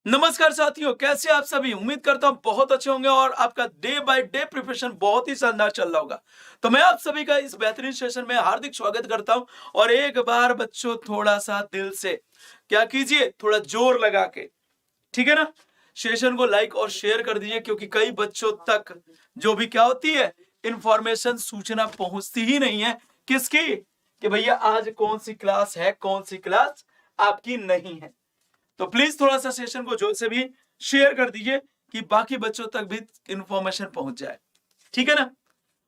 नमस्कार साथियों, कैसे आप सभी। उम्मीद करता हूं बहुत अच्छे होंगे और आपका डे बाय डे प्रिपरेशन बहुत ही शानदार चल रहा होगा। तो मैं आप सभी का इस बेहतरीन सेशन में हार्दिक स्वागत करता हूं। और एक बार बच्चों थोड़ा सा दिल से क्या कीजिए, थोड़ा जोर लगा के, ठीक है ना, सेशन को लाइक और शेयर कर दीजिए, क्योंकि कई बच्चों तक जो भी क्या होती है, इंफॉर्मेशन, सूचना पहुंचती ही नहीं है। किसकी? कि भैया आज कौन सी क्लास है, कौन सी क्लास आपकी नहीं है। तो प्लीज थोड़ा सा सेशन को जोर से भी शेयर कर दीजिए कि बाकी बच्चों तक भी इंफॉर्मेशन पहुंच जाए, ठीक है ना।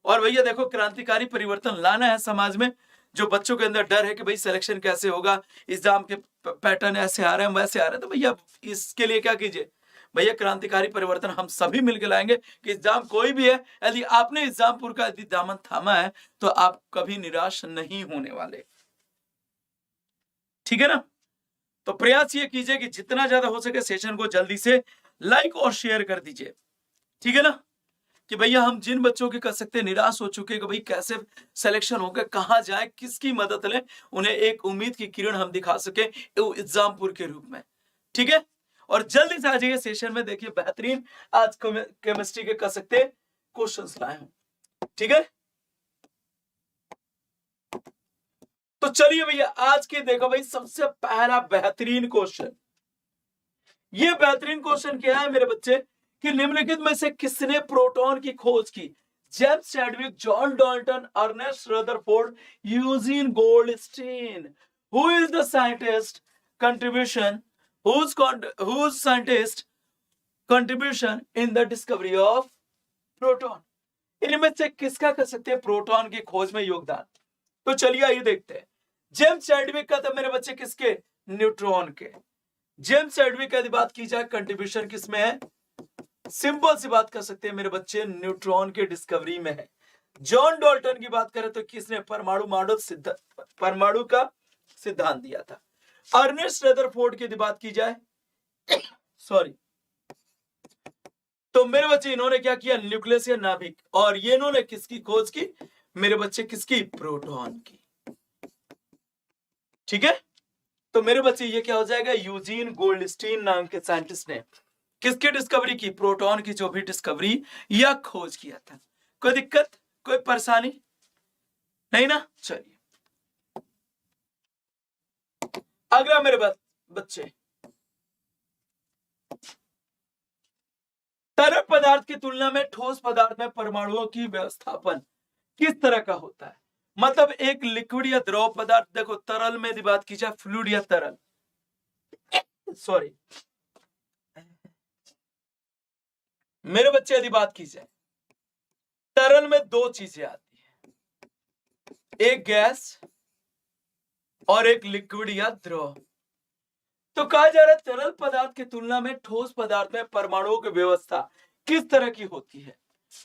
और भैया देखो, क्रांतिकारी परिवर्तन लाना है समाज में। जो बच्चों के अंदर डर है कि भाई सिलेक्शन कैसे होगा, एग्जाम के पैटर्न ऐसे आ रहे हैं, वैसे आ रहे हैं, तो भैया इसके लिए क्या कीजिए, भैया क्रांतिकारी परिवर्तन हम सभी मिलकर लाएंगे कि एग्जाम कोई भी है, यदि आपने एग्जामपुर का यदि दामन थामा है तो आप कभी निराश नहीं होने वाले, ठीक है ना। तो प्रयास ये कीजिए कि जितना ज्यादा हो सके सेशन को जल्दी से लाइक और शेयर कर दीजिए, ठीक है ना। कि भैया हम जिन बच्चों के कर सकते निराश हो चुके कि भाई कैसे सिलेक्शन होगा, कहां जाए, किसकी मदद लें, उन्हें एक उम्मीद की किरण हम दिखा सके एग्जामपुर के रूप में, ठीक है। और जल्दी से आ जाइए सेशन में। देखिए बेहतरीन आज केमिस्ट्री के कर सकते क्वेश्चंस लाए हैं, ठीक है। तो चलिए भैया आज के देखो भाई, सबसे पहला बेहतरीन क्वेश्चन। ये बेहतरीन क्वेश्चन क्या है मेरे बच्चे, कि निम्नलिखित में से किसने प्रोटॉन की खोज की? James Chadwick, John Dalton, Ernest Rutherford, Eugene Goldstein. Who is the scientist contribution, whose scientist contribution in the discovery of proton? इनमें से किसका कर सकते हैं प्रोटॉन की खोज में योगदान? तो चलिए आइए देखते हैं। जेम्स चैडविक का था मेरे बच्चे किसके? न्यूट्रॉन के। जेम्स चैडविक की बात की जाए, कंट्रीब्यूशन किसमें है? सिंपल सी बात कर सकते हैं मेरे बच्चे, न्यूट्रॉन के डिस्कवरी में है। जॉन डाल्टन की बात करें तो किसने परमाणु का सिद्धांत दिया था। अर्नेस्ट रदरफोर्ड की बात की जाए सॉरी, तो मेरे बच्चे इन्होंने क्या किया, न्यूक्लियस या नाभिक। और ये इन्होंने किसकी खोज की मेरे बच्चे? किसकी? प्रोटॉन की, ठीक है। तो मेरे बच्चे ये क्या हो जाएगा, यूजीन गोल्डस्टीन नाम के साइंटिस्ट ने किसकी डिस्कवरी की? प्रोटॉन की जो भी डिस्कवरी या खोज किया था। कोई दिक्कत, कोई परेशानी नहीं ना। चलिए अगला मेरे बच्चे, तरल पदार्थ की तुलना में ठोस पदार्थ में परमाणुओं की व्यवस्थापन किस तरह का होता है? मतलब एक लिक्विड या द्रव पदार्थ, देखो तरल में यदि बात की जाए, फ्लूइड या तरल, सॉरी मेरे बच्चे यदि बात की जाए, तरल में दो चीजें आती है, एक गैस और एक लिक्विड या द्रव। तो कहा जा रहा है तरल पदार्थ की तुलना में ठोस पदार्थ में परमाणुओं की व्यवस्था किस तरह की होती है?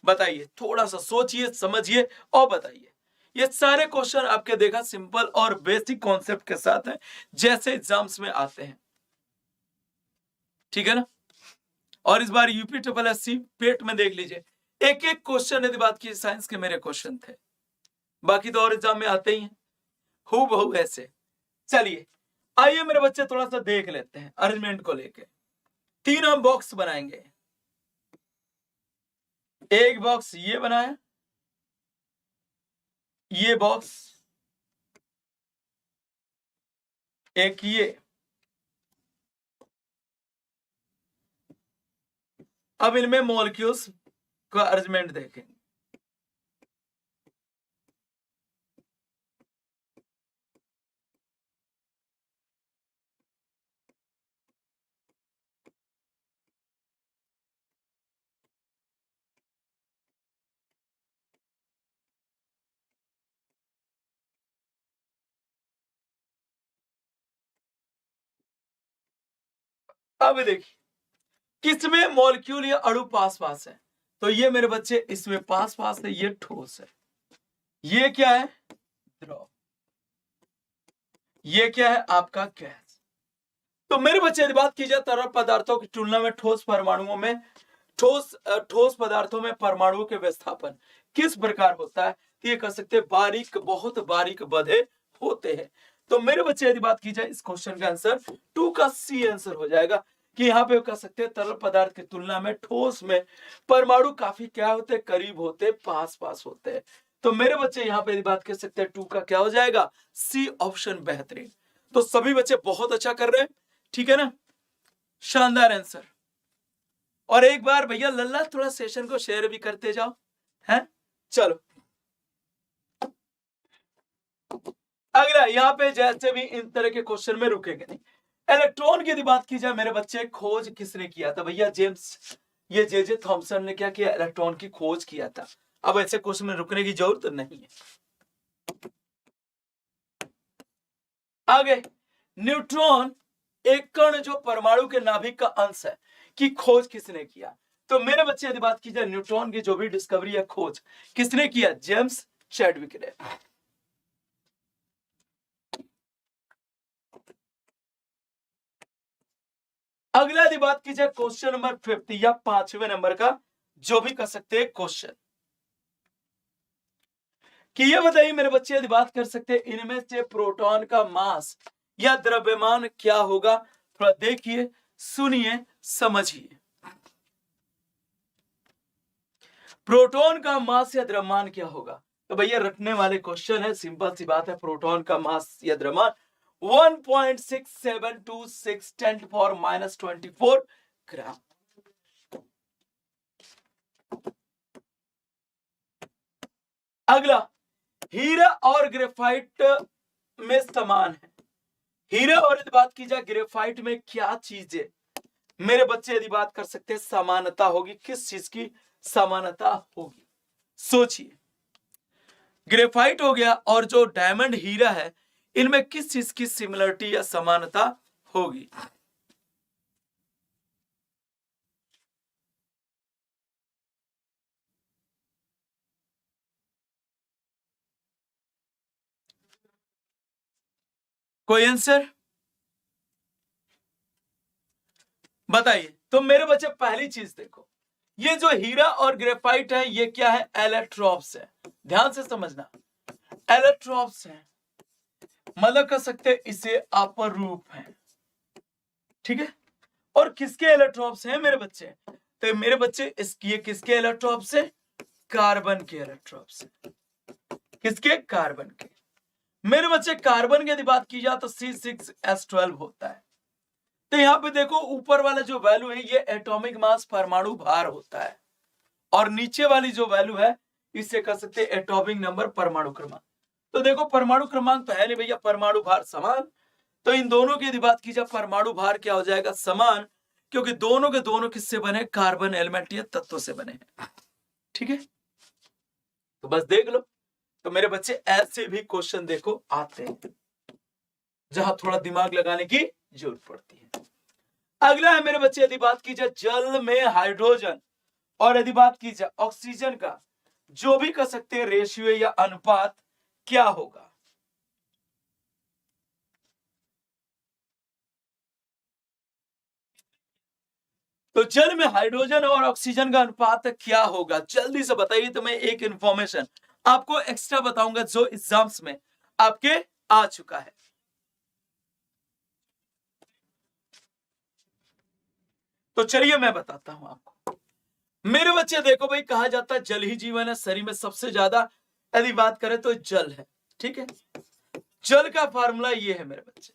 बताइए, थोड़ा सा सोचिए, समझिए और बताइए। ये सारे क्वेश्चन आपके देखा सिंपल और बेसिक कॉन्सेप्ट के साथ हैं, जैसे एग्जाम्स में आते हैं, ठीक है ना। और इस बार यूपी ट्रिपल एससी पेट में देख लीजिए, एक एक क्वेश्चन यदि बात की साइंस के मेरे क्वेश्चन थे, बाकी तो और एग्जाम में आते ही हैं हूबहू ऐसे। चलिए आइए मेरे बच्चे थोड़ा सा देख लेते हैं अरेंजमेंट को लेके। तीन हम बॉक्स बनाएंगे, एक बॉक्स ये बनाया, ये बॉक्स, एक ये। अब इनमें मॉलिक्यूल्स का अरेंजमेंट देखेंगे। अब देखिए किसमें मॉलिक्यूल या अणु पास पास है, तो ये मेरे बच्चे इसमें पास पास है, ये ठोस है। ये क्या है? द्रव। ये क्या है? आपका गैस। तो मेरे बच्चे यदि बात की जाए तरल पदार्थों की तुलना में ठोस परमाणुओं में, ठोस पदार्थों में परमाणुओं के विस्थापन किस प्रकार होता है? तो ये कह सकते हैं बारीक, बहुत बारीक बधे होते हैं। तो मेरे बच्चे यदि बात की जाए इस क्वेश्चन का आंसर 2 का सी आंसर हो जाएगा कि यहाँ पे कह सकते हैं तरल पदार्थ की तुलना में ठोस में परमाणु काफी क्या होते हैं, करीब होते, पास पास होते हैं। तो मेरे बच्चे यहाँ पे बात कर सकते हैं 2 का क्या हो जाएगा, सी ऑप्शन बेहतरीन। तो सभी बच्चे बहुत अच्छा कर रहे हैं, ठीक है ना, शानदार आंसर। और एक बार भैया लल्ला थोड़ा सेशन को शेयर भी करते जाओ, हैं, चलो अगला। यहाँ पे जैसे भी इन तरह के क्वेश्चन में रुकेंगे नहीं। इलेक्ट्रॉन की यदि बात की जाए मेरे बच्चे, खोज किसने किया था, भैया जेम्स, ये जे थॉमसन ने क्या किया, इलेक्ट्रॉन की खोज किया था। अब ऐसे क्वेश्चन में रुकने की जरूरत नहीं है। आगे, न्यूट्रॉन एक कण जो परमाणु के नाभिक का अंश है की खोज किसने किया। तो मेरे बच्चे यदि बात की जाए न्यूट्रॉन की जो भी डिस्कवरी या खोज किसने किया, जेम्स चैडविक ने। अगला यदि बात की जाए क्वेश्चन नंबर 5 या 5वें नंबर का जो भी कर सकते हैं क्वेश्चन, कि ये बताइए मेरे बच्चे यदि बात कर सकते हैं इनमें से प्रोटॉन का मास या द्रव्यमान क्या होगा। थोड़ा देखिए, सुनिए, समझिए। प्रोटॉन का मास या द्रव्यमान क्या होगा। तो भैया रटने वाले क्वेश्चन है, सिंपल सी बात है। प्रोटॉन का मास या द्रव्यमान 1.6726 10⁻⁻24 ग्राम। अगला, हीरा और ग्रेफाइट में समान है। हीरा और यदि बात की जाए ग्रेफाइट में क्या चीजें मेरे बच्चे यदि बात कर सकते हैं समानता होगी, किस चीज की समानता होगी, सोचिए। ग्रेफाइट हो गया और जो डायमंड हीरा है, इनमें किस चीज की सिमिलरिटी या समानता होगी। कोई आंसर बताइए। तो मेरे बच्चे पहली चीज देखो, ये जो हीरा और ग्रेफाइट है ये क्या है, एलेक्ट्रॉप्स है। ध्यान से समझना, एलेक्ट्रॉप्स है, मतलब कह सकते हैं इसे अपर रूप है, ठीक है। और किसके एलेक्ट्रॉप्स हैं मेरे बच्चे, तो मेरे बच्चे ये किसके इलेक्ट्रॉप्स है, कार्बन के इलेक्ट्रॉप्स। किसके, कार्बन के। मेरे बच्चे कार्बन की यदि बात की जाए तो C6H12 होता है। तो यहां पे देखो ऊपर वाला जो वैल्यू है ये एटॉमिक मास परमाणु भार होता है, और नीचे वाली जो वैल्यू है इसे कह सकते हैं एटॉमिक नंबर परमाणु क्रमांक। तो देखो परमाणु क्रमांक तो है नहीं भैया, परमाणु भार समान। तो इन दोनों की यदि बात की जाए परमाणु भार क्या हो जाएगा, समान, क्योंकि दोनों के दोनों किससे बने, कार्बन एलिमेंट या तत्वों से बने हैं, ठीक है। तो बस देख लो। तो मेरे बच्चे ऐसे भी क्वेश्चन देखो आते हैं जहां थोड़ा दिमाग लगाने की जरूरत पड़ती है। अगला है मेरे बच्चे यदि बात की जाए जल में हाइड्रोजन और यदि बात की जाए ऑक्सीजन का जो भी कह सकते हैं रेशियो या अनुपात क्या होगा। तो जल में हाइड्रोजन और ऑक्सीजन का अनुपात क्या होगा, जल्दी से बताइए। तो मैं एक इंफॉर्मेशन आपको एक्स्ट्रा बताऊंगा जो एग्जाम्स में आपके आ चुका है। तो चलिए मैं बताता हूं आपको। मेरे बच्चे देखो भाई, कहा जाता है जल ही जीवन है, शरीर में सबसे ज्यादा यदि बात करें तो जल है, ठीक है। जल का फार्मूला ये है मेरे बच्चे,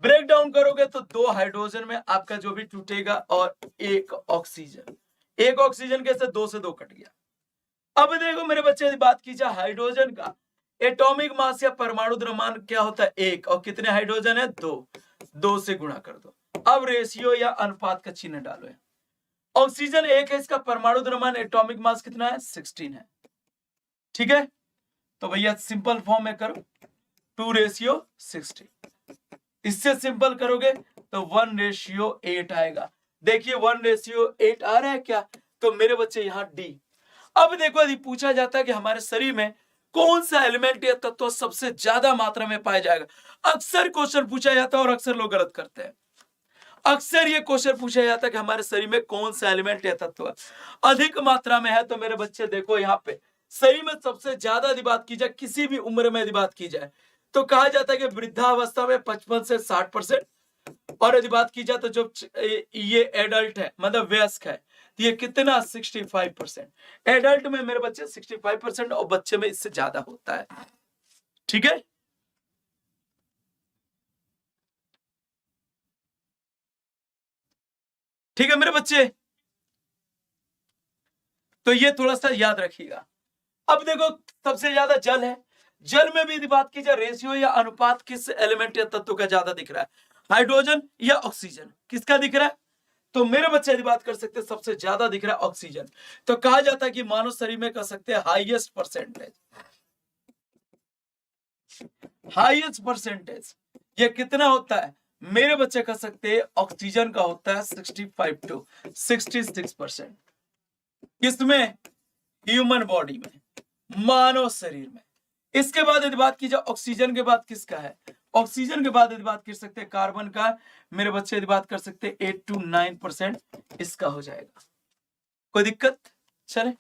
ब्रेक डाउन करोगे तो 2 हाइड्रोजन में आपका जो भी टूटेगा और 1 ऑक्सीजन। 1 ऑक्सीजन कैसे, 2 से 2 कट गया। अब देखो मेरे बच्चे यदि बात की जाए हाइड्रोजन का एटॉमिक मास या परमाणु द्रव्यमान क्या होता है, 1, और कितने हाइड्रोजन है, 2, 2 से गुणा कर दो। अब रेशियो या अनुपात का चिन्ह डालो। ऑक्सीजन 1 है, इसका परमाणु द्रव्यमान एटॉमिक मास कितना है, 16 है, ठीक है। तो भैया सिंपल फॉर्म में करो 2:16। इससे सिंपल करोगे तो 1:8 आएगा। देखिए 1:8 आ रहा है क्या, तो मेरे बच्चे यहां डी। अब देखो यदि पूछा जाता है कि हमारे शरीर में कौन सा एलिमेंट या तत्व सबसे ज्यादा मात्रा में पाया जाएगा, अक्सर क्वेश्चन पूछा जाता है और अक्सर लोग गलत करते हैं। अक्सर ये क्वेश्चन पूछा जाता है कि हमारे शरीर में कौन सा एलिमेंट या तत्व अधिक मात्रा में है। तो मेरे बच्चे देखो यहाँ पे शरीर में सबसे ज्यादा यदि बात की जाए, किसी भी उम्र में यदि बात की जाए, तो कहा जाता है कि वृद्धावस्था में 55 से 60%, और यदि बात की जाए तो जो ये एडल्ट है मतलब वयस्क है, तो ये कितना 65%। एडल्ट में मेरे बच्चे 65% और बच्चे में इससे ज्यादा होता है। ठीक है, ठीक है मेरे बच्चे, तो ये थोड़ा सा याद रखिएगा। अब देखो सबसे ज्यादा जल है, जल में भी यदि बात की जाए रेशियो या अनुपात किस एलिमेंट या तत्व का ज्यादा दिख रहा है, हाइड्रोजन या ऑक्सीजन, किसका दिख रहा है? तो मेरे बच्चे यदि बात कर सकते हैं सबसे ज्यादा दिख रहा है ऑक्सीजन। तो कहा जाता है कि मानव शरीर में कह सकते हैं हाईएस्ट परसेंटेज ये कितना होता है मेरे बच्चे कह सकते हैं ऑक्सीजन का होता है 65 to 66%। किसमें? ह्यूमन बॉडी में, मानव शरीर में। इसके बाद यदि बात की जाए ऑक्सीजन के बाद किसका है, ऑक्सीजन के बाद यदि बात कर सकते हैं कार्बन का, मेरे बच्चे यदि बात कर सकते हैं 8 to 9% इसका हो जाएगा। कोई दिक्कत? चले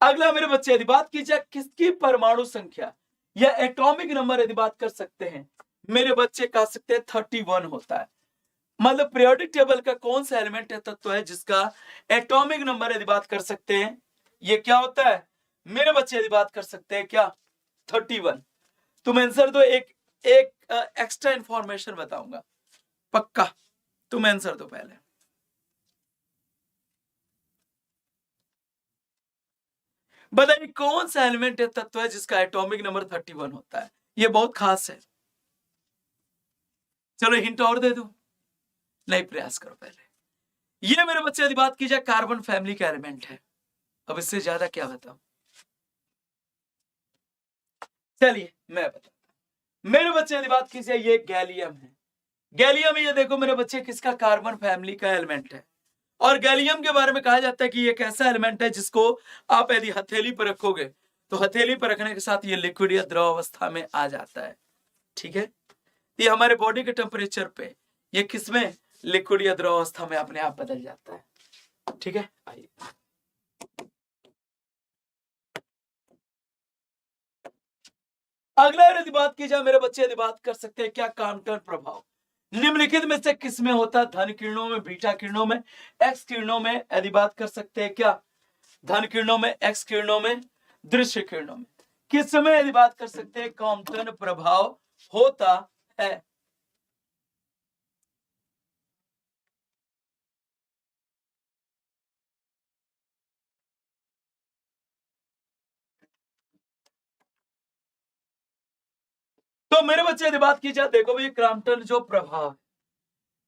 अगला मेरे बच्चे यदि बात की जाए किसकी परमाणु संख्या या एटॉमिक नंबर यदि बात कर सकते हैं, मेरे बच्चे कह सकते हैं 31 होता है। मतलब पीरियोडिक टेबल का कौन सा एलिमेंट है, तत्व है जिसका एटॉमिक नंबर यदि बात कर सकते हैं ये क्या होता है मेरे बच्चे यदि बात कर सकते हैं क्या 31। तुम आंसर दो, एक एक्स्ट्रा इंफॉर्मेशन बताऊंगा पक्का, तुम आंसर दो पहले। बताइए कौन सा एलिमेंट है तत्व है जिसका एटॉमिक नंबर 31 होता है, ये बहुत खास है। चलो हिंट और दे दो, नहीं प्रयास करो पहले। ये मेरे बच्चे यदि बात की जाए कार्बन फैमिली का एलिमेंट है, अब इससे ज्यादा क्या बताऊं। चलिए मैं बताता, मेरे बच्चे यदि बात की जाए ये गैलियम है। गैलियम ये देखो मेरे बच्चे किसका कार्बन फैमिली का एलिमेंट है, और गैलियम के बारे में कहा जाता है कि ये कैसा एलिमेंट है जिसको आप यदि हथेली पर रखोगे तो हथेली पर रखने के साथ ये लिक्विड या द्रव अवस्था में आ जाता है। ठीक है, ये हमारे बॉडी के टेम्परेचर पे ये किसमें लिक्विड या द्रव अवस्था में अपने आप बदल जाता है। ठीक है, आइए अगला यदि बात की जाए मेरे बच्चे यदि बात कर सकते हैं क्या काम्पटन प्रभाव निम्नलिखित में से किसमें होता है, धन किरणों में, बीटा किरणों में, एक्स किरणों में, यदि बात कर सकते हैं क्या धन किरणों में, एक्स किरणों में, दृश्य किरणों में, किस समय यदि बात कर सकते हैं काम्पटन प्रभाव होता है। तो मेरे बच्चे यदि बात की जाए देखो भाई क्राम्पटन जो प्रभाव है,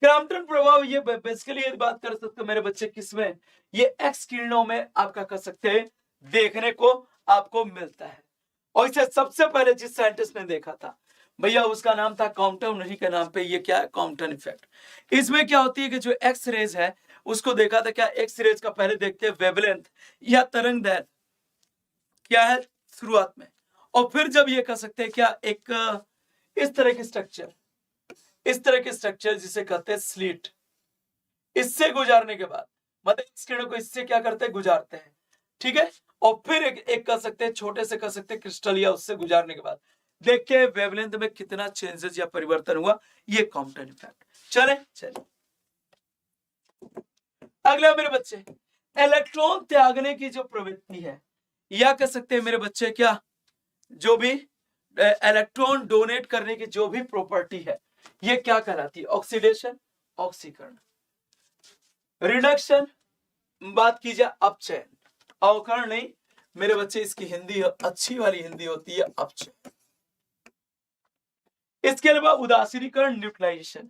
क्राम्पटन प्रभाव ये बेसिकली यदि बात कर सकते मेरे बच्चे किसमें, ये एक्स किरणों में आपका कर सकते हैं देखने को आपको मिलता है। और इसे सबसे पहले जिस साइंटिस्ट ने देखा था भैया उसका नाम था कॉम्पटन, उन्हीं के नाम पे ये क्या है कॉम्पटन इफेक्ट। इसमें क्या होती है कि जो एक्स रेज है उसको देखा था क्या, एक्स रेज का पहले देखते हैं वेवलेंथ या तरंग दैर्घ्य क्या है शुरुआत में, और फिर जब ये कह सकते हैं क्या एक इस तरह के स्ट्रक्चर, इस तरह के स्ट्रक्चर जिसे कहते हैं स्लिट, इससे गुजारने के बाद मतलब इस किरणों को इससे क्या करते हैं गुजारते हैं। ठीक है, और फिर एक कह सकते हैं छोटे से कह सकते हैं क्रिस्टल या उससे गुजारने के बाद देखिए वेवलेंथ में कितना चेंजेस या परिवर्तन हुआ, ये कॉम्पटन इफेक्ट। चले अगला मेरे बच्चे इलेक्ट्रॉन त्यागने की जो प्रवृत्ति है या कह सकते हैं मेरे बच्चे क्या जो भी इलेक्ट्रॉन डोनेट करने की जो भी प्रॉपर्टी है ये क्या कहलाती है, ऑक्सीडेशन, ऑक्सीकरण, रिडक्शन, बात की जाए अपचयन, अवकरण नहीं मेरे बच्चे इसकी हिंदी अच्छी वाली हिंदी होती है अपचयन। इसके अलावा उदासीनीकरण, न्यूट्रलाइजेशन,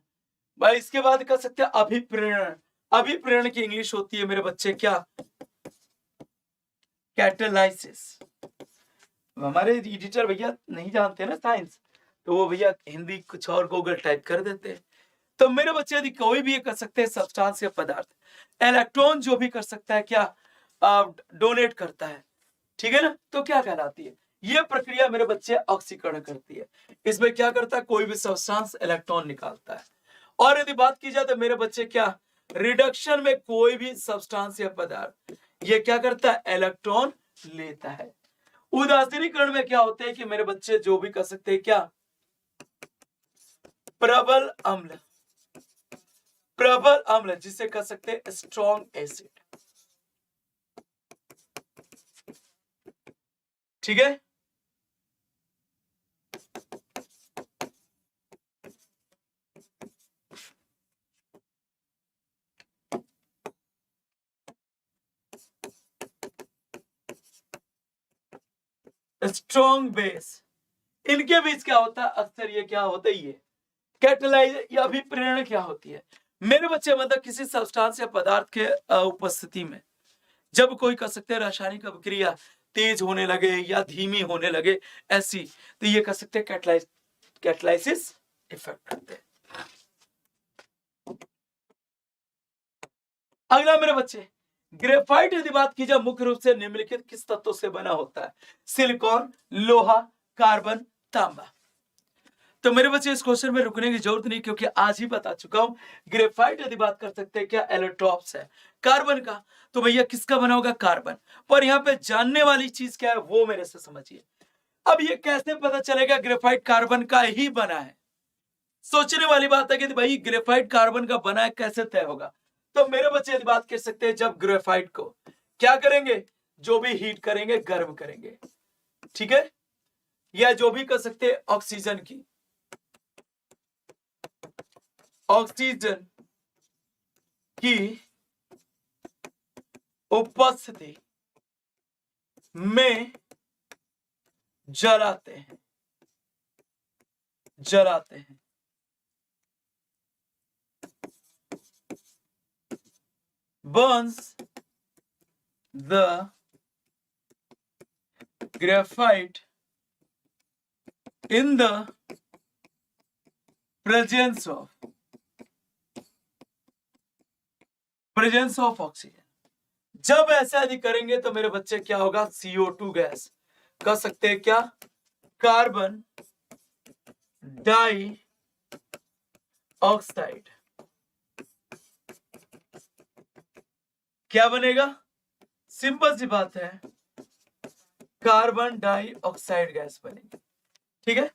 भाई इसके बाद कह सकते हैं अभिप्रेरण, अभिप्रेरण की इंग्लिश होती है मेरे बच्चे क्या कैटालाइसिस। हमारे एडिटर भैया नहीं जानते ना साइंस, तो वो भैया हिंदी कुछ और गूगल टाइप कर देते हैं। तो मेरे बच्चे यदि कोई भी कर सकते हैं सब्सटेंस या पदार्थ इलेक्ट्रॉन जो भी कर सकता है क्या डोनेट करता है, ठीक है ना, तो क्या कहलाती है ये प्रक्रिया मेरे बच्चे ऑक्सीकरण करती है। इसमें क्या करता है कोई भी सब्सटेंस इलेक्ट्रॉन निकालता है। और यदि बात की जाए तो मेरे बच्चे क्या रिडक्शन में कोई भी सब्सटेंस या पदार्थ ये क्या करता है, इलेक्ट्रॉन लेता है। उदासीनीकरण में क्या होता है कि मेरे बच्चे जो भी कर सकते हैं, क्या, प्रबल अम्ल, प्रबल अम्ल जिसे कह सकते हैं स्ट्रॉन्ग एसिड, ठीक है। स्ट्रॉन्ग बेस, इनके बीच क्या होता है, अक्सर ये क्या होता है, ये कैटलाइज या भी प्रेरणा क्या होती है मेरे बच्चे, मतलब किसी सब्सटेंस या पदार्थ के उपस्थिति में जब कोई कर सकते हैं रासायनिक अभिक्रिया तेज होने लगे या धीमी होने लगे ऐसी, तो ये कर सकते हैं कैटलाइसिस इफेक्ट करते हैं। अगला मेरे बच्चे, ग्रेफाइट यदि बात की जाए मुख्य रूप से निम्नलिखित किस तत्वों से बना होता है, सिलिकॉन, लोहा, कार्बन, तांबा। तो मेरे बच्चे इस क्वेश्चन में रुकने की जरूरत नहीं, क्योंकि आज ही बता चुका हूं। ग्रेफाइट यदि बात कर सकते हैं क्या, एलोट्रॉप्स है कार्बन का, तो भैया किसका बना होगा, कार्बन। पर यहाँ पे जानने वाली चीज क्या है वो मेरे से समझिए। अब ये कैसे पता चलेगा ग्रेफाइट कार्बन का ही बना है, सोचने वाली बात है कि भाई ग्रेफाइट कार्बन का बना है, कैसे तय होगा। तो मेरे बच्चे यदि बात कर सकते हैं, जब ग्रेफाइट को क्या करेंगे, जो भी हीट करेंगे, गर्म करेंगे, ठीक है, या जो भी कर सकते हैं ऑक्सीजन की, ऑक्सीजन की उपस्थिति में जलाते हैं, जलाते हैं। burns the graphite in the presence of oxygen। जब ऐसा यदि करेंगे तो मेरे बच्चे क्या होगा, CO2 गैस, कह सकते हैं क्या, कार्बन डाई ऑक्साइड, क्या बनेगा, सिंपल सी बात है, कार्बन डाइऑक्साइड गैस बनेगी, ठीक है।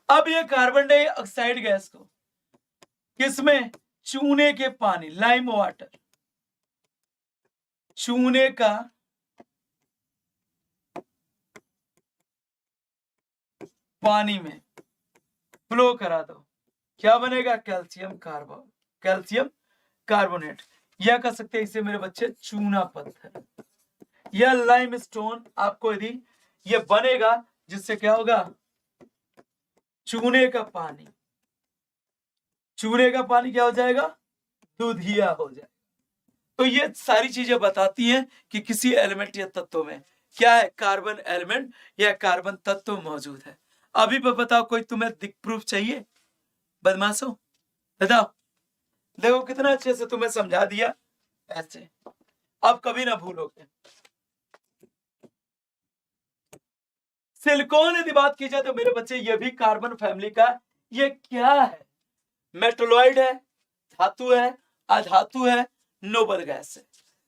अब ये कार्बन डाइऑक्साइड गैस को किसमें, चूने के पानी, लाइम वाटर, चूने का पानी में फ्लो करा दो, क्या बनेगा, कैल्शियम कार्बोनेट, या कह सकते हैं इसे मेरे बच्चे चूना पत्थर या लाइम स्टोन। आपको यदि ये बनेगा जिससे क्या होगा, चूने का पानी, चूने का पानी क्या हो जाएगा, दूधिया हो जाएगा। तो ये सारी चीजें बताती हैं कि किसी एलिमेंट या तत्व में क्या है, कार्बन एलिमेंट या कार्बन तत्व मौजूद है। अभी बताओ, कोई तुम्हें दिख प्रूफ चाहिए, बदमाशो बताओ। देखो कितना अच्छे से तुम्हें समझा दिया, ऐसे अब कभी ना भूलोगे। सिलिकॉन यदि बात की जाए तो मेरे बच्चे ये भी कार्बन फैमिली का, ये क्या है, मेटलोइड है, धातु है, अधातु है, नोबल गैस है।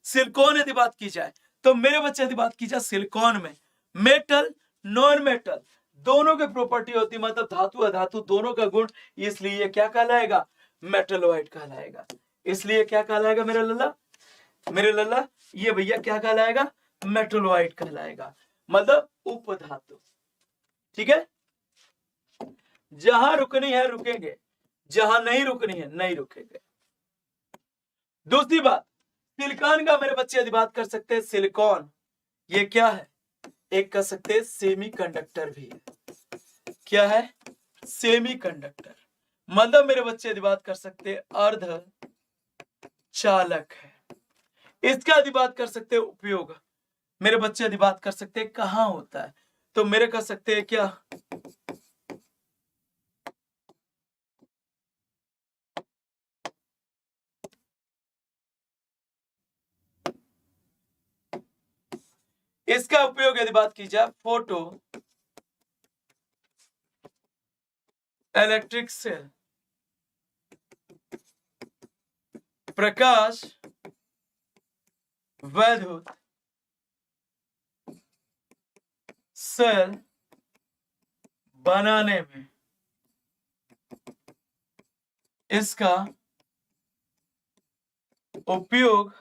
सिलिकॉन यदि बात की जाए तो मेरे बच्चे यदि बात की जाए, सिलिकॉन में मेटल नॉन मेटल दोनों की प्रॉपर्टी होती है, मतलब धातु अधातु दोनों का गुण, इसलिए ये क्या कहलाएगा, मेटलोइड कहलाएगा। इसलिए क्या कहलाएगा मेरे लल्ला, मेरे लल्ला, ये भैया क्या कहलाएगा, मेटलोइड कहलाएगा, मतलब उपधातु, ठीक है। जहां रुकनी है रुकेंगे, जहां नहीं रुकनी है नहीं रुकेंगे। दूसरी बात, सिलिकॉन का मेरे बच्चे यदि बात कर सकते हैं, सिलिकॉन ये क्या है, एक कह सकते हैं सेमीकंडक्टर भी है। क्या है, सेमीकंडक्टर, मतलब मेरे बच्चे यदि बात कर सकते हैं अर्ध चालक है। इसका यदि बात कर सकते हैं उपयोग, मेरे बच्चे यदि बात कर सकते हैं कहां होता है, तो मेरे कह सकते हैं क्या, इसका उपयोग यदि बात की जाए फोटो इलेक्ट्रिक सेल प्रकाश वैद्युत सेल बनाने में इसका उपयोग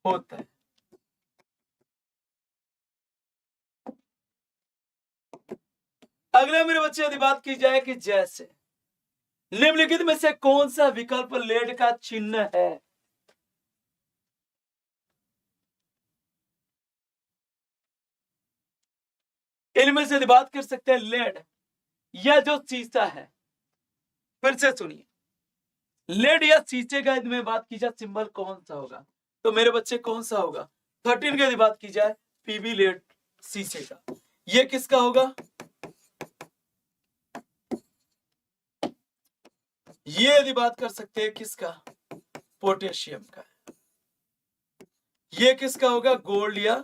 होता है। अगला मेरे बच्चे यदि बात की जाए कि जैसे निम्नलिखित में से कौन सा विकल्प लेड का चिन्ह है? इनमें से यदि बात कर सकते हैं लेड या जो शीशा है, फिर से सुनिए, लेड या शीशे का यदि में बात की जाए सिंबल कौन सा होगा, तो मेरे बच्चे कौन सा होगा? 13 की यदि बात की जाए पीबी लेड शीशे का, ये किसका होगा? ये यदि बात कर सकते हैं किसका? पोटेशियम का। ये किसका होगा? गोल्ड या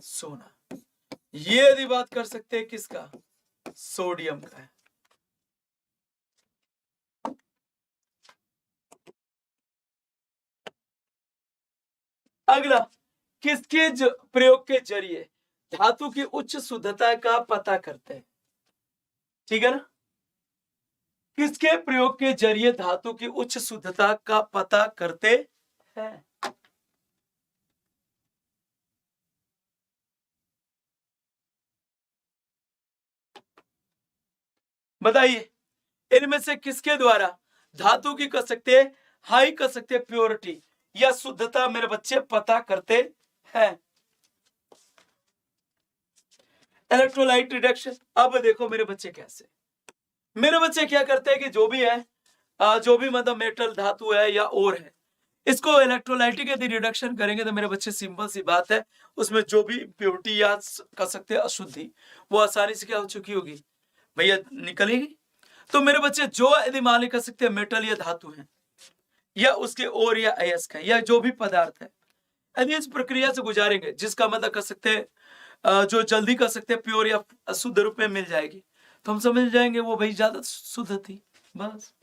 सोना। ये यदि बात कर सकते हैं किसका? सोडियम का है। अगला, किसके प्रयोग के जरिए धातु की उच्च शुद्धता का पता करते हैं? ठीक है ना? किसके प्रयोग के जरिए धातु की उच्च शुद्धता का पता करते हैं? बताइए, इनमें से किसके द्वारा धातु की कह सकते हैं हाई कह सकते हैं प्योरिटी या शुद्धता मेरे बच्चे पता करते हैं? Electrolyte reduction. अब देखो मेरे बच्चे कैसे, मेरे बच्चे क्या करते हैं कि जो भी है जो भी मतलब मेटल धातु है या और है, इसको इलेक्ट्रोलाइटिक यदि रिडक्शन करेंगे तो मेरे बच्चे सिंपल सी बात है, उसमें जो भी प्योरिटी या कह सकते हैं अशुद्धि वो आसानी से क्या हो चुकी होगी भैया, निकलेगी। तो मेरे बच्चे जो यदि मान कह सकते हैं मेटल या धातु है या उसके और या अयस्क है या जो भी पदार्थ है, यदि इस प्रक्रिया से गुजारेंगे जिसका मतलब कह सकते हैं जो जल्दी कर सकते हैं प्योर या शुद्ध रूप में मिल जाएगी, तो हम समझ जाएंगे वो भाई ज्यादा शुद्ध थी। बस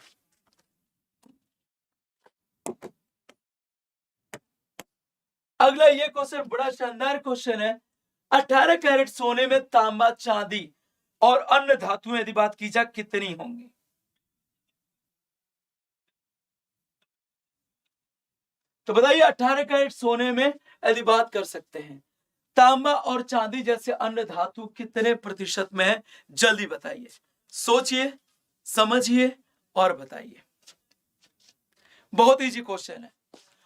अगला ये क्वेश्चन बड़ा शानदार क्वेश्चन है। 18 कैरेट सोने में तांबा, चांदी और अन्य धातुएं यदि बात की जाए कितनी होंगी? तो बताइए 18 कैरेट सोने में यदि बात कर सकते हैं तांबा और चांदी जैसे अन्य धातु कितने प्रतिशत में है? जल्दी बताइए, सोचिए, समझिए और बताइए। बहुत इजी क्वेश्चन है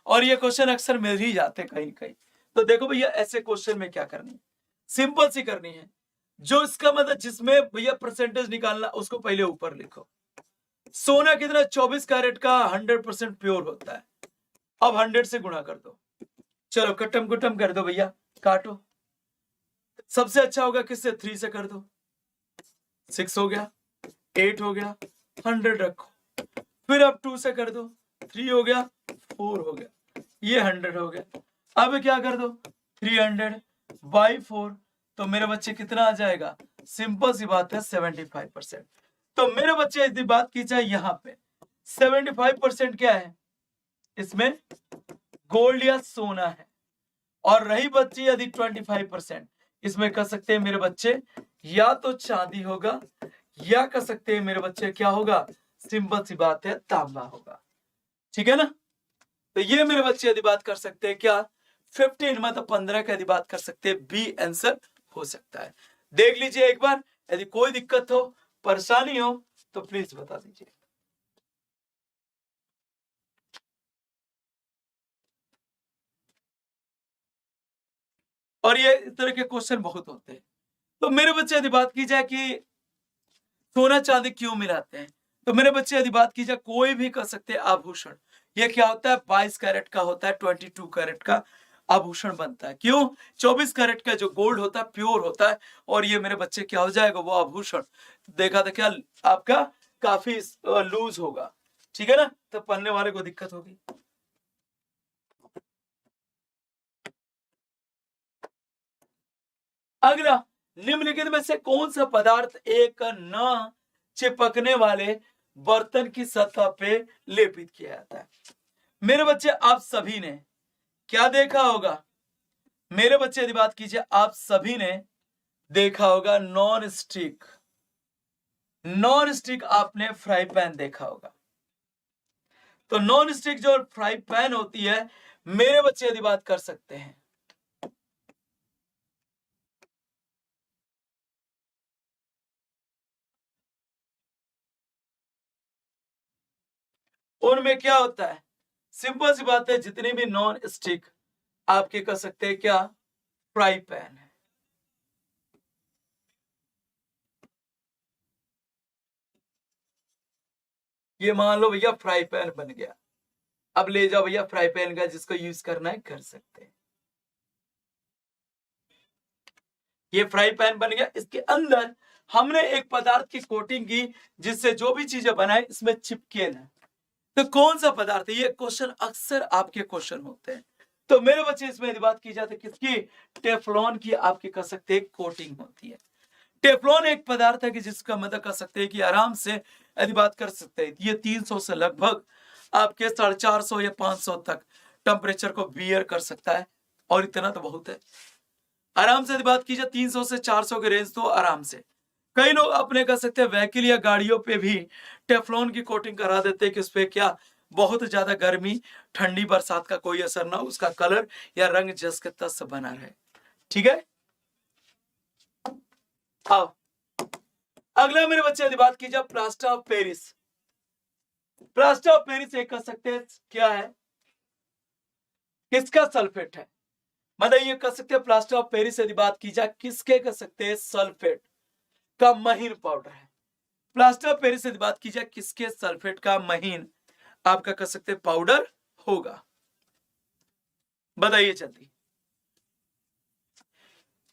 और ये क्वेश्चन अक्सर मिल ही जाते कहीं कहीं। तो देखो भैया ऐसे क्वेश्चन में क्या करनी है, सिंपल सी करनी है, जो इसका मतलब जिसमें भैया परसेंटेज निकालना उसको पहले ऊपर लिखो। सोना कितना? 24 कैरेट का 100% प्योर होता है। अब 100 से गुणा कर दो, चलो कटम कुटम कर दो भैया, काटो। सबसे अच्छा होगा किससे? 3 से कर दो, 6 हो गया, 8 हो गया, 100 रखो। फिर अब 2 से कर दो, 3 हो गया, 4 हो गया, ये 100 हो गया। अब क्या कर दो, 300 बाई 4, तो मेरे बच्चे कितना आ जाएगा? सिंपल सी बात है 75%। तो मेरे बच्चे यदि बात की जाए यहाँ पे 75% क्या है? इसमें गोल्ड या सोना है, और रही बच्ची यदि 25%, इसमें कह सकते हैं मेरे बच्चे या तो चांदी होगा या कह सकते हैं मेरे बच्चे क्या होगा? सिंपल सी बात है तांबा होगा। ठीक है ना? तो ये मेरे बच्चे यदि बात कर सकते हैं क्या? 15 मतलब 15 का यदि बात कर सकते हैं बी आंसर हो सकता है। देख लीजिए एक बार, यदि कोई दिक्कत हो, परेशानी हो तो प्लीज बता दीजिए। और ये इस तरह के क्वेश्चन बहुत होते हैं। तो मेरे बच्चे यदि बात की जाए कि सोना चांदी क्यों मिलाते हैं, तो मेरे बच्चे यदि बात की जाए कोई भी कर सकते हैं आभूषण, ये क्या होता है? 22 कैरेट का होता है, 22 कैरेट का आभूषण बनता है। क्यों? 24 कैरेट का जो गोल्ड होता है प्योर होता है, और ये मेरे बच्चे क्या हो जाएगा? वो आभूषण देखा था क्या आपका काफी लूज होगा। ठीक है ना? तो पढ़ने वाले को दिक्कत होगी। अगला, निम्नलिखित में से कौन सा पदार्थ एक न चिपकने वाले बर्तन की सतह पे लेपित किया जाता है? मेरे बच्चे आप सभी ने क्या देखा होगा? मेरे बच्चे यदि बात कीजिए, आप सभी ने देखा होगा नॉन स्टिक आपने फ्राई पैन देखा होगा। तो नॉन स्टिक जो फ्राई पैन होती है, मेरे बच्चे यदि बात कर सकते हैं, उनमें क्या होता है? सिंपल सी बात है, जितने भी नॉन स्टिक आपके कह सकते हैं क्या, फ्राई पैन है, ये मान लो भैया फ्राई पैन बन गया। अब ले जाओ भैया फ्राई पैन का, जिसको यूज करना है कर सकते हैं। ये फ्राई पैन बन गया, इसके अंदर हमने एक पदार्थ की कोटिंग की, जिससे जो भी चीजें बनाए इसमें चिपके ना। तो कौन सा पदार्थ है? ये क्वेश्चन अक्सर आपके क्वेश्चन होते हैं। तो मेरे बच्चे इसमें यदि बात की जाती है किसकी, टेफ्लॉन की आपके कह सकते हैं कोटिंग होती है। टेफ्लॉन एक पदार्थ है कि जिसका मतलब कह सकते हैं कि आराम से यदि बात कर सकते हैं, ये 300 से लगभग आपके 450 या 500 तक टेम्परेचर को बियर कर सकता है, और इतना तो बहुत है। आराम से यदि बात की जाए 300 से 400 के रेंज, तो आराम से कई लोग अपने कह सकते हैं व्हीकल या गाड़ियों पे भी टेफ्लॉन की कोटिंग करा देते हैं कि उस पे क्या बहुत ज्यादा गर्मी, ठंडी, बरसात का कोई असर ना, उसका कलर या रंग जस के तस बना रहे। ठीक है, आओ अगला मेरे बच्चे यदि बात की जाए plaster of Paris. Plaster of Paris एक कह सकते हैं क्या है, किसका सल्फेट है? मतलब ये कह सकते हैं प्लास्टर ऑफ पेरिस यदि बात की जाए किसके कह सकते हैं सल्फेट का महीन पाउडर है। प्लास्टर ऑफ पेरिस यदि बात की जाए किसके सल्फेट का महीन आपका कह सकते हैं पाउडर होगा, बताइए जल्दी।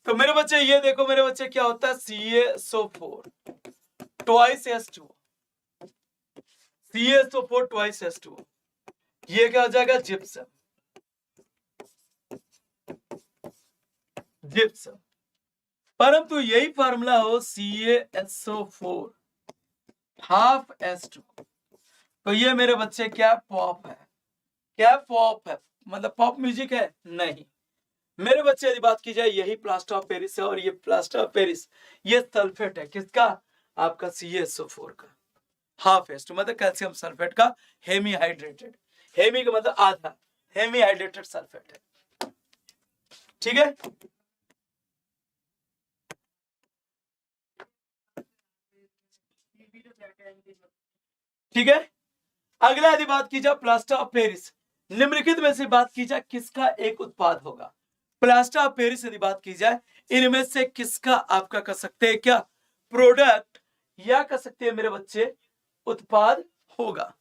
तो मेरे बच्चे ये देखो, मेरे बच्चे क्या होता है, CaSO4 twice H2O, CaSO4 twice H2O, ये क्या हो जाएगा, जिप्सम। जिप्सम, परंतु यही फार्मूला हो CaSO4 हाफ H2O, तो ये मेरे बच्चे क्या पॉप है, क्या पॉप है, मतलब पॉप म्यूजिक है नहीं। मेरे बच्चे यदि बात की जाए यही प्लास्टर ऑफ पेरिस है, और ये प्लास्टर ऑफ पेरिस ये सल्फेट है किसका, आपका CaSO4 का हाफ H2, मतलब कैल्शियम सल्फेट का हेमी हाइड्रेटेड, हेमी का मतलब आधा, हेमी हाइड्रेटेड सल्फेट है। ठीक है, ठीक है। अगला यदि बात की जाए प्लास्टर ऑफ पेरिस, निम्नलिखित में से बात की जाए किसका एक उत्पाद होगा। प्लास्टर ऑफ पेरिस यदि बात की जाए इनमें से किसका आपका कह सकते हैं क्या प्रोडक्ट, या कह सकते हैं मेरे बच्चे उत्पाद होगा,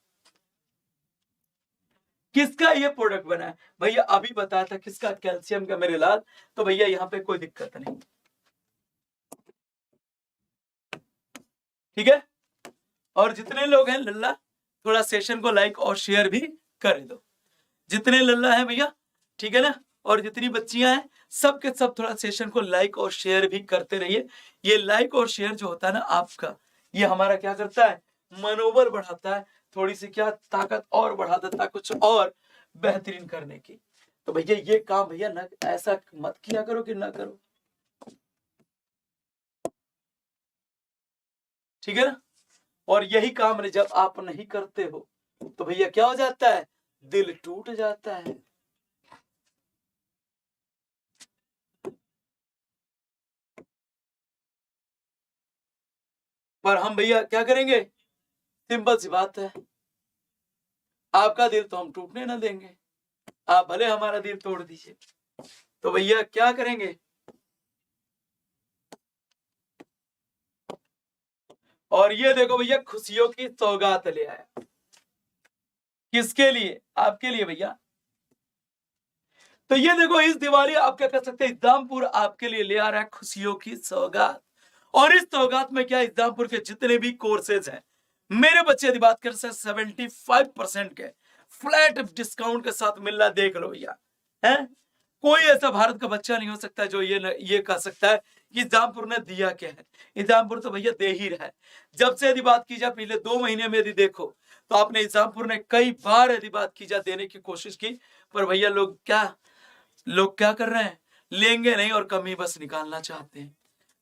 किसका ये प्रोडक्ट बना है? भैया अभी बताया था किसका, कैल्शियम का मेरे लाल, तो भैया यहाँ पे कोई दिक्कत नहीं। ठीक है, और जितने लोग हैं लल्ला, थोड़ा सेशन को लाइक और शेयर भी कर दो, जितने लल्ला हैं भैया, ठीक है ना, और जितनी बच्चियां हैं सबके सब थोड़ा सेशन को लाइक और शेयर भी करते रहिए। ये लाइक और शेयर जो होता है ना आपका, ये हमारा क्या करता है, मनोबल बढ़ाता है, थोड़ी सी क्या ताकत और बढ़ा देता है कुछ और बेहतरीन करने की। तो भैया ये काम भैया ना ऐसा मत किया करो कि ना करो, ठीक है ना। और यही काम जब आप नहीं करते हो तो भैया क्या हो जाता है, दिल टूट जाता है। पर हम भैया क्या करेंगे, सिंपल सी बात है, आपका दिल तो हम टूटने ना देंगे, आप भले हमारा दिल तोड़ दीजिए, तो भैया क्या करेंगे। और ये देखो भैया खुशियों की सौगात ले आया, किसके लिए, आपके लिए भैया। तो ये देखो इस दिवाली आप क्या कर सकते हैं, इस्लामपुर आपके लिए ले आ रहा है खुशियों की सौगात। और इस सौगात में क्या, इस्लामपुर के जितने भी कोर्सेज हैं मेरे बच्चे यदि बात कर सकते 75% के फ्लैट डिस्काउंट के साथ मिल रहा, देख लो भैया है। कोई ऐसा भारत का बच्चा नहीं हो सकता जो ये कह सकता है कि इस्लामपुर ने दिया क्या है। इस्लामपुर तो भैया दे ही रहा है। जब से यदि बात की जाए पिछले 2 महीने में यदि देखो तो आपने एग्जामपुर ने कई बार यदि बात की जाए देने की कोशिश की, पर भैया लोग क्या कर रहे हैं, लेंगे नहीं और कमी बस निकालना चाहते हैं।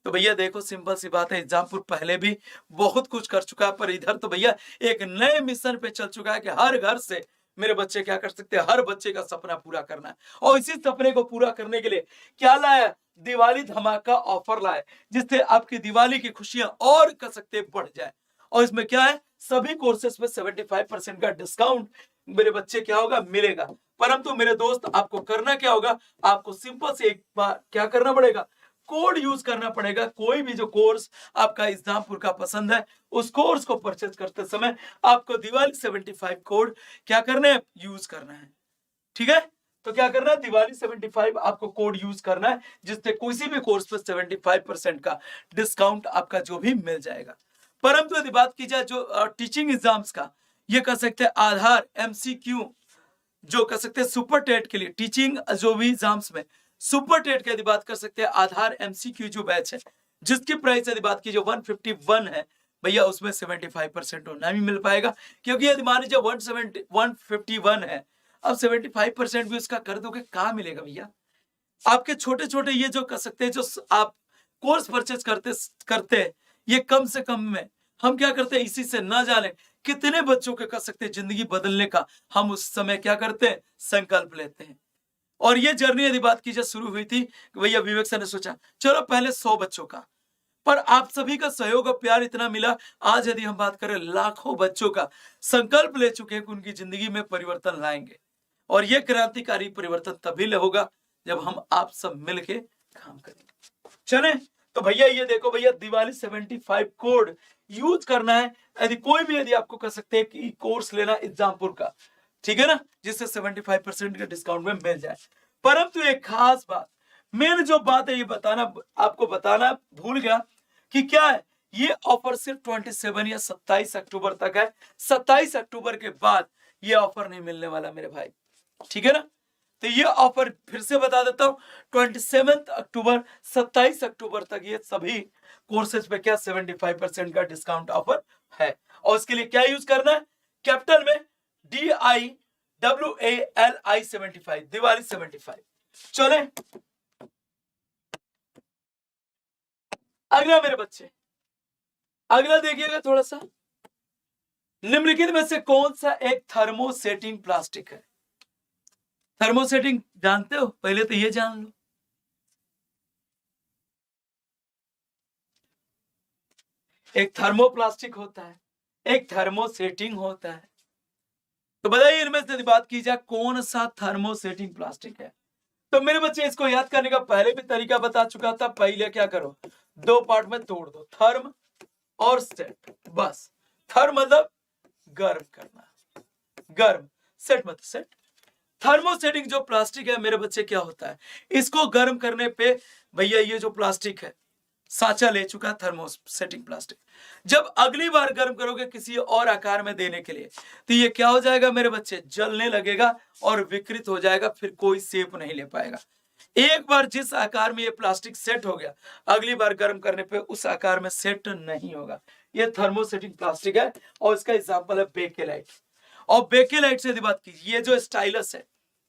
तो भैया देखो सिंपल सी बात है, एग्जामपुर पहले भी बहुत कुछ कर चुका है, पर इधर तो भैया एक नए मिशन पे चल चुका है कि हर घर से मेरे बच्चे क्या कर सकते हैं, हर बच्चे का सपना पूरा करना है। और इसी सपने को पूरा करने के लिए क्या लाया, दिवाली धमाका ऑफर लाए, जिससे आपकी दिवाली की खुशियां और कर सकते बढ़ जाए। और इसमें क्या है, सभी कोर्सेज पे 75% का डिस्काउंट मेरे बच्चे क्या होगा, मिलेगा। परंतु मेरे दोस्त आपको करना क्या होगा, आपको सिंपल से एक बार क्या करना पड़ेगा, कोड यूज करना पड़ेगा। कोई भी जो कोर्स आपका एग्जामपुर का पसंद है, उस कोर्स को परचेज करते समय आपको दिवाली 75 कोड क्या करना है, यूज करना है। ठीक है, तो क्या करना है, दिवाली 75 आपको कोड यूज करना है, जिससे किसी भी कोर्स पर 75% का डिस्काउंट आपका जो भी मिल जाएगा। परंतु यदि बात की जाए जो टीचिंग एग्जाम्स का, ये कर सकते हैं आधार MCQ, जो कर सकते हैं सुपर टेट के लिए टीचिंग जो भी एग्जाम्स में सुपर टेट की यदि बात कर सकते हैं, आधार MCQ जो बैच है, जिसकी प्राइस यदि बात की जो 151 है भैया, उसमें 75% होना भी मिल पाएगा। क्योंकि यदि मान लीजिए 151 है, अब 75% भी उसका कर दोगे, कहाँ मिलेगा भैया। आपके छोटे छोटे ये जो कर सकते हैं, जो आप कोर्स परचेज करते हैं, ये कम से कम में हम क्या करते हैं, इसी से ना जाने कितने बच्चों के कर सकते हैं जिंदगी बदलने का हम उस समय क्या करते हैं, संकल्प लेते हैं। और ये जर्नी यदि बात की जाए शुरू हुई थी कि भैया विवेक सर ने सोचा चलो पहले 100 बच्चों का, पर आप सभी का सहयोग और प्यार इतना मिला, आज यदि हम बात करें लाखों बच्चों का संकल्प ले चुके हैं कि उनकी जिंदगी में परिवर्तन लाएंगे। और ये क्रांतिकारी परिवर्तन तभी होगा जब हम आप सब मिलके काम करेंगे। चले, तो भैया ये देखो भैया, दिवाली 75 कोड यूज करना है यदि कोई भी, यदि आपको कर सकते हैं कि कोर्स लेना एग्जामपुर का, ठीक है ना, जिससे 75% के डिस्काउंट में मिल जाए। परंतु एक खास बात, मेन जो बात है ये बताना, आपको बताना भूल गया कि क्या है, ये ऑफर सिर्फ 27 या 27 अक्टूबर तक है। 27 अक्टूबर के बाद ये ऑफर नहीं मिलने वाला मेरे भाई, ठीक है ना। तो ये ऑफर फिर से बता देता हूं, 27 अक्टूबर 27 अक्टूबर तक ये सभी कोर्सेज पे क्या 75% का डिस्काउंट ऑफर है। और उसके लिए क्या यूज करना है, कैपिटल में DIWALI 75, दिवाली 75। चले अगला मेरे बच्चे, अगला देखिएगा थोड़ा सा, निम्नलिखित में से कौन सा एक थर्मोसेटिंग प्लास्टिक है। थर्मोसेटिंग जानते हो, पहले तो ये जान लो। एक थर्मोप्लास्टिक होता है, एक थर्मोसेटिंग होता है। तो बताइए इनमें से बात की जाए कौन सा थर्मोसेटिंग प्लास्टिक है। तो मेरे बच्चे इसको याद करने का पहले भी तरीका बता चुका था। पहले क्या करो, 2 पार्ट में तोड़ दो, थर्म और सेट। बस थर्म मतलब गर्म करना, गर्म, सेट मतलब सेट। थर्मोसेटिंग जो प्लास्टिक है मेरे बच्चे क्या होता है, इसको गर्म करने पे भैया ये जो प्लास्टिक है सांचा ले चुका है थर्मोसेटिंग प्लास्टिक, जब अगली बार गर्म करोगे किसी और आकार में देने के लिए, तो ये क्या हो जाएगा मेरे बच्चे, जलने लगेगा और विकृत हो जाएगा, फिर कोई शेप नहीं ले पाएगा। एक बार जिस आकार में ये प्लास्टिक सेट हो गया, अगली बार गर्म करने पे उस आकार में सेट नहीं होगा। ये थर्मोसेटिंग प्लास्टिक है और इसका एग्जाम्पल है बेकेलाइट। और बेकेलाइट से यदि बात की, ये जो स्टाइलस है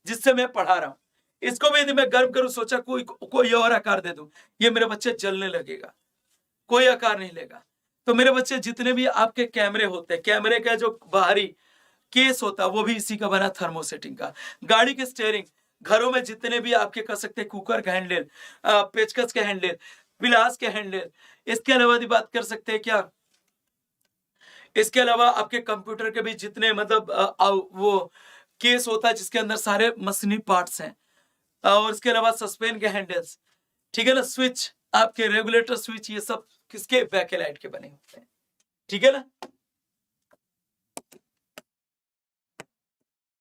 जिससे मैं पढ़ा रहा हूं, इसको भी यदि मैं गर्म करूं, सोचा कोई और आकार दे दूं, ये मेरे बच्चे जलने लगेगा, कोई आकार नहीं लेगा। तो मेरे बच्चे जितने भी आपके कैमरे होते हैं, कैमरे का जो बाहरी केस होता है वो भी इसी का बना, थर्मोसेटिंग का। गाड़ी के स्टीयरिंग, घरों में जितने भी आपके कर सकते हैं, कुकर का हैंडल, पेचकस के हैंडल, पिलास के हैंडल, इसके अलावा बात कर सकते हैं क्या, इसके अलावा आपके कंप्यूटर के भी जितने मतलब वो केस होता है जिसके अंदर सारे मशीनी पार्ट्स हैं, और इसके अलावा सस्पेन के हैंडल्स, ठीक है ना, स्विच, आपके रेगुलेटर स्विच, ये सब किसके, बैकेलाइट के बने होते हैं, ठीक है ना।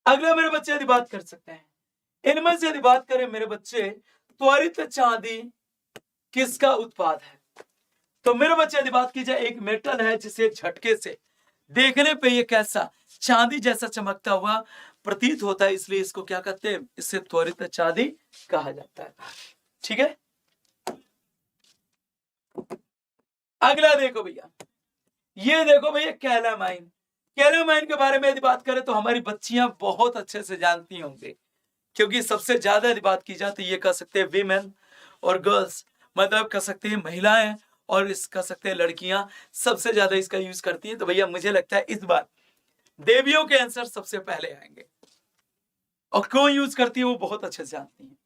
अगला मेरे बच्चे यदि बात कर सकते हैं, इनमें से यदि बात करें मेरे बच्चे, त्वरित चांदी किसका उत्पाद है। तो मेरे बच्चे यदि बात की जाए, एक मेटल है जिसे झटके से देखने पे ये कैसा चांदी जैसा चमकता हुआ प्रतीत होता है, इसलिए इसको क्या कहते हैं, इसे त्वरित चांदी कहा जाता है, ठीक है। अगला देखो भैया, ये देखो भैया कैलामाइन। कैलामाइन के बारे में यदि बात करें तो हमारी बच्चियां बहुत अच्छे से जानती होंगी, क्योंकि सबसे ज्यादा यदि बात की जाए तो ये कह सकते हैं वीमेन और गर्ल्स, मतलब कह सकते हैं महिलाएं और इस कह सकते हैं लड़कियां सबसे ज्यादा इसका यूज करती हैं। तो भैया मुझे लगता है इस बार देवियों के आंसर सबसे पहले आएंगे, और क्यों यूज करती है वो बहुत अच्छे से जानती हैं।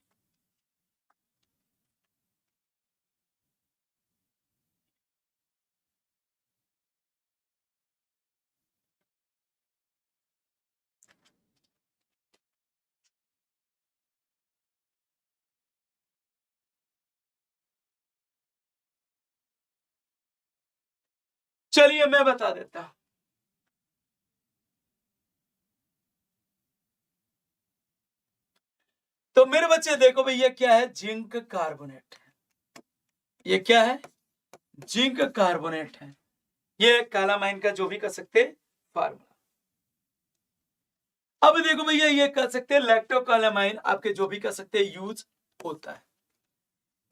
चलिए मैं बता देता हूं। तो मेरे बच्चे देखो भैया क्या है, जिंक कार्बोनेट है। ये क्या है, जिंक कार्बोनेट है। ये कैलामाइन का जो भी कर सकते फार्मूला। अब देखो भैया ये कह सकते हैं लैक्टोकैलामाइन आपके जो भी कर सकते हैं यूज होता है।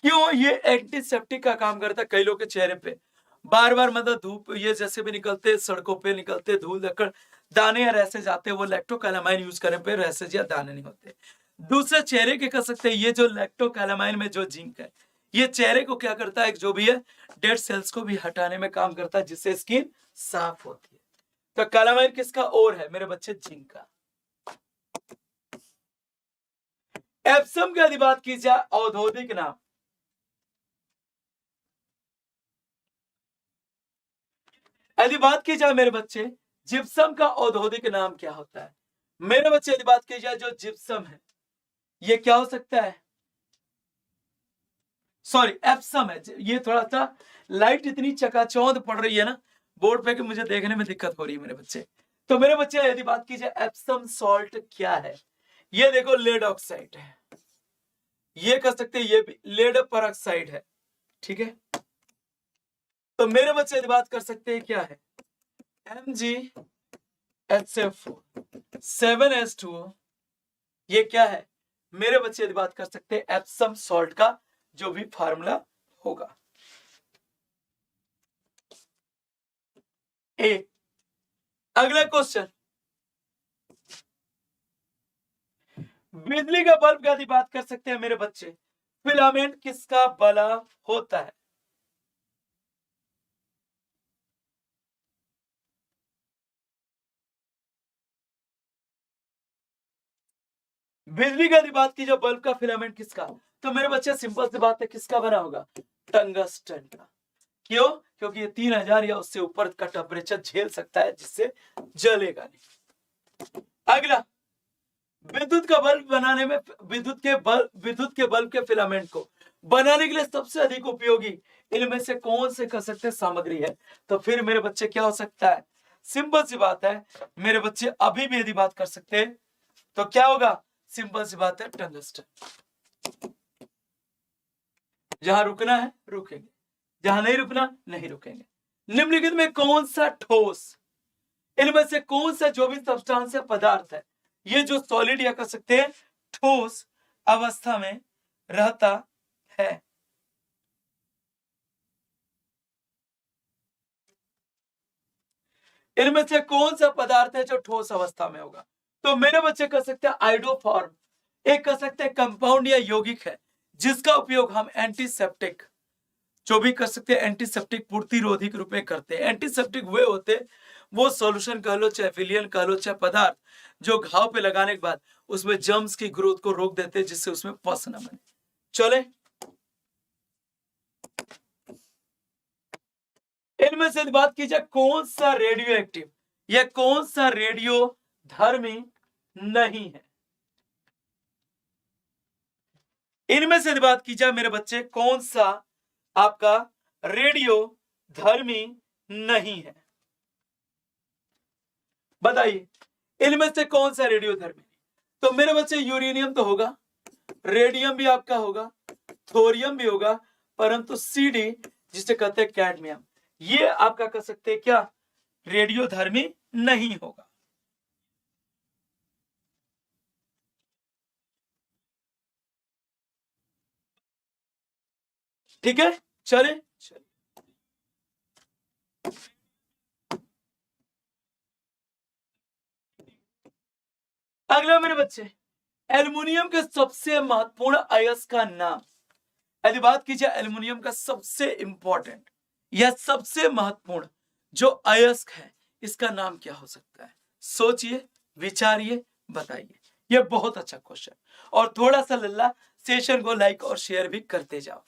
क्यों, ये एंटीसेप्टिक का काम करता है। कई लोग के चेहरे पे बार बार मतलब धूप ये जैसे भी निकलते, सड़कों पे निकलते धूल धक्कड़, दाने या रैसेज आते हैं, वो लैक्टोकैलामाइन यूज करने पे रैसेज या दाने नहीं होते। दूसरे चेहरे के कह सकते हैं ये जो लैक्टोकैलामाइन में जो जिंक है, ये चेहरे को क्या करता है, जो भी है डेड सेल्स को भी हटाने में काम करता है, जिससे स्किन साफ होती है। तो कैलामाइन किसका और है मेरे बच्चे, जिंक का। एप्सम की यदि बात की जाए औद्योगिक नाम, यदि बात की जाए मेरे बच्चे जिप्सम का औद्योगिक नाम क्या होता है, मेरे बच्चे यदि बात की जाए जो जिप्सम है ये क्या हो सकता है, सॉरी एप्सम है। ये थोड़ा सा लाइट इतनी चकाचौंध पड़ रही है ना बोर्ड पे कि मुझे देखने में दिक्कत हो रही है मेरे बच्चे। तो मेरे बच्चे यदि बात की जाए एप्सम सॉल्ट क्या है, ये देखो लेड ऑक्साइड है, ये कह सकते हैं ये भी लेड पर ऑक्साइड है, ठीक है। तो मेरे बच्चे यदि बात कर सकते हैं क्या है, MgHCl4 7s2, ये क्या है मेरे बच्चे यदि बात कर सकते हैं एप्सम सॉल्ट का जो भी फार्मूला होगा। एक अगला क्वेश्चन, बिजली का बल्ब का यदि बात कर सकते हैं मेरे बच्चे, फिलामेंट किसका बना होता है, बिजली का यदि बात की जाए बल्ब का फिलामेंट किसका, तो मेरे बच्चे सिंपल सी बात है किसका बना होगा, टंगस्टन का। क्यों, क्योंकि ये 3000 या उससे ऊपर का टेम्परेचर झेल सकता है, जिससे जलेगा नहीं। अगला, विद्युत का बल्ब बनाने में विद्युत के बल्ब के फिलामेंट को बनाने के लिए सबसे अधिक उपयोगी इनमें से कौन से कह सकते सामग्री है, तो फिर मेरे बच्चे क्या हो सकता है, सिंपल सी बात है मेरे बच्चे अभी भी यदि बात कर सकते हैं तो क्या होगा, सिंपल सी बात है टंगस्टन। जहां रुकना है रुकेंगे, जहां नहीं रुकना नहीं रुकेंगे। निम्नलिखित में कौन सा ठोस, इनमें से कौन सा जो भी सब्सटेंस है पदार्थ है, ये जो सॉलिड या कह सकते हैं ठोस अवस्था में रहता है, इनमें से कौन सा पदार्थ है जो ठोस अवस्था में होगा, तो मेरे बच्चे कह सकते हैं आइडोफॉर्म। एक कह सकते हैं कंपाउंड या यौगिक है जिसका उपयोग हम एंटीसेप्टिक जो भी कर सकते हैं एंटीसेप्टिक प्रतिरोधी के रूप में करते हैं। एंटीसेप्टिक वे होते हैं, वो सॉल्यूशन कह लो चाहे विलियन कह लो चाहे पदार्थ जो घाव पे लगाने के बाद उसमें जर्म्स की ग्रोथ को रोक देते हैं, जिससे उसमें पस न बने। चले, इनमें से बात की जाए कौन सा रेडियो एक्टिव या कौन सा रेडियो धर्मी नहीं है, इनमें से बात की जाए मेरे बच्चे कौन सा आपका रेडियो धर्मी नहीं है, बताइए इनमें से कौन सा रेडियो धर्मी। तो मेरे बच्चे यूरेनियम तो होगा, रेडियम भी आपका होगा, थोरियम भी होगा, परंतु सीडी जिसे कहते हैं कैडमियम, ये आपका कह सकते हैं क्या रेडियो धर्मी नहीं होगा। ठीक है, चले चले। अगला मेरे बच्चे, एल्युमिनियम के सबसे महत्वपूर्ण अयस्क का नाम। यदि बात की जाए एल्युमिनियम का सबसे इंपॉर्टेंट या सबसे महत्वपूर्ण जो अयस्क है, इसका नाम क्या हो सकता है? सोचिए, विचारिए, बताइए। यह बहुत अच्छा क्वेश्चन। और थोड़ा सा लल्ला सेशन को लाइक और शेयर भी करते जाओ।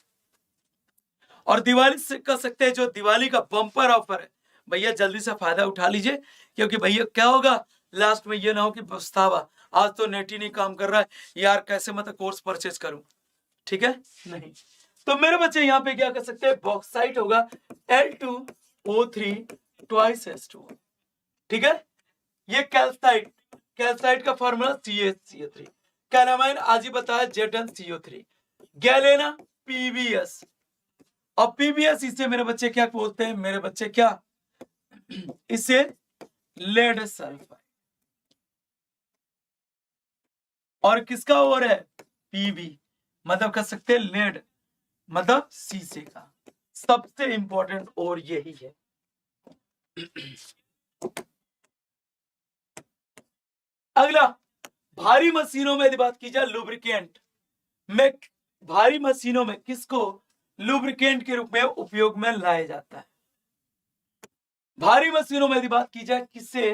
और दिवाली से कर सकते हैं, जो दिवाली का बम्पर ऑफर है भैया, जल्दी से फायदा उठा लीजिए, क्योंकि भैया क्या होगा लास्ट में ये ना हो कि पछतावा, आज तो नेट ही नहीं काम कर रहा है यार, कैसे मतलब कोर्स परचेज करूं। ठीक है, नहीं तो मेरे बच्चे यहाँ पे क्या कर सकते हैं, बॉक्साइट होगा Al2O3 ट्वाइस H2O। ठीक है, ये कैल्साइट, कैल्साइट का फॉर्मूला CaCO3। कैलामाइन आज ही बताया ZnCO3। Galena PbS। और PbS इसे मेरे बच्चे क्या बोलते हैं, मेरे बच्चे क्या, इसे लेड सल्फाइड। और किसका और है, Pb, मतलब कर सकते हैं लेड, मतलब शीशे का सबसे इंपॉर्टेंट और यही है। अगला, भारी मशीनों में यदि बात की जाए लुब्रिकेंट में, भारी मशीनों में किसको लुब्रिकेंट के रूप में उपयोग में लाया जाता है? भारी मशीनों में यदि बात की जाए किससे,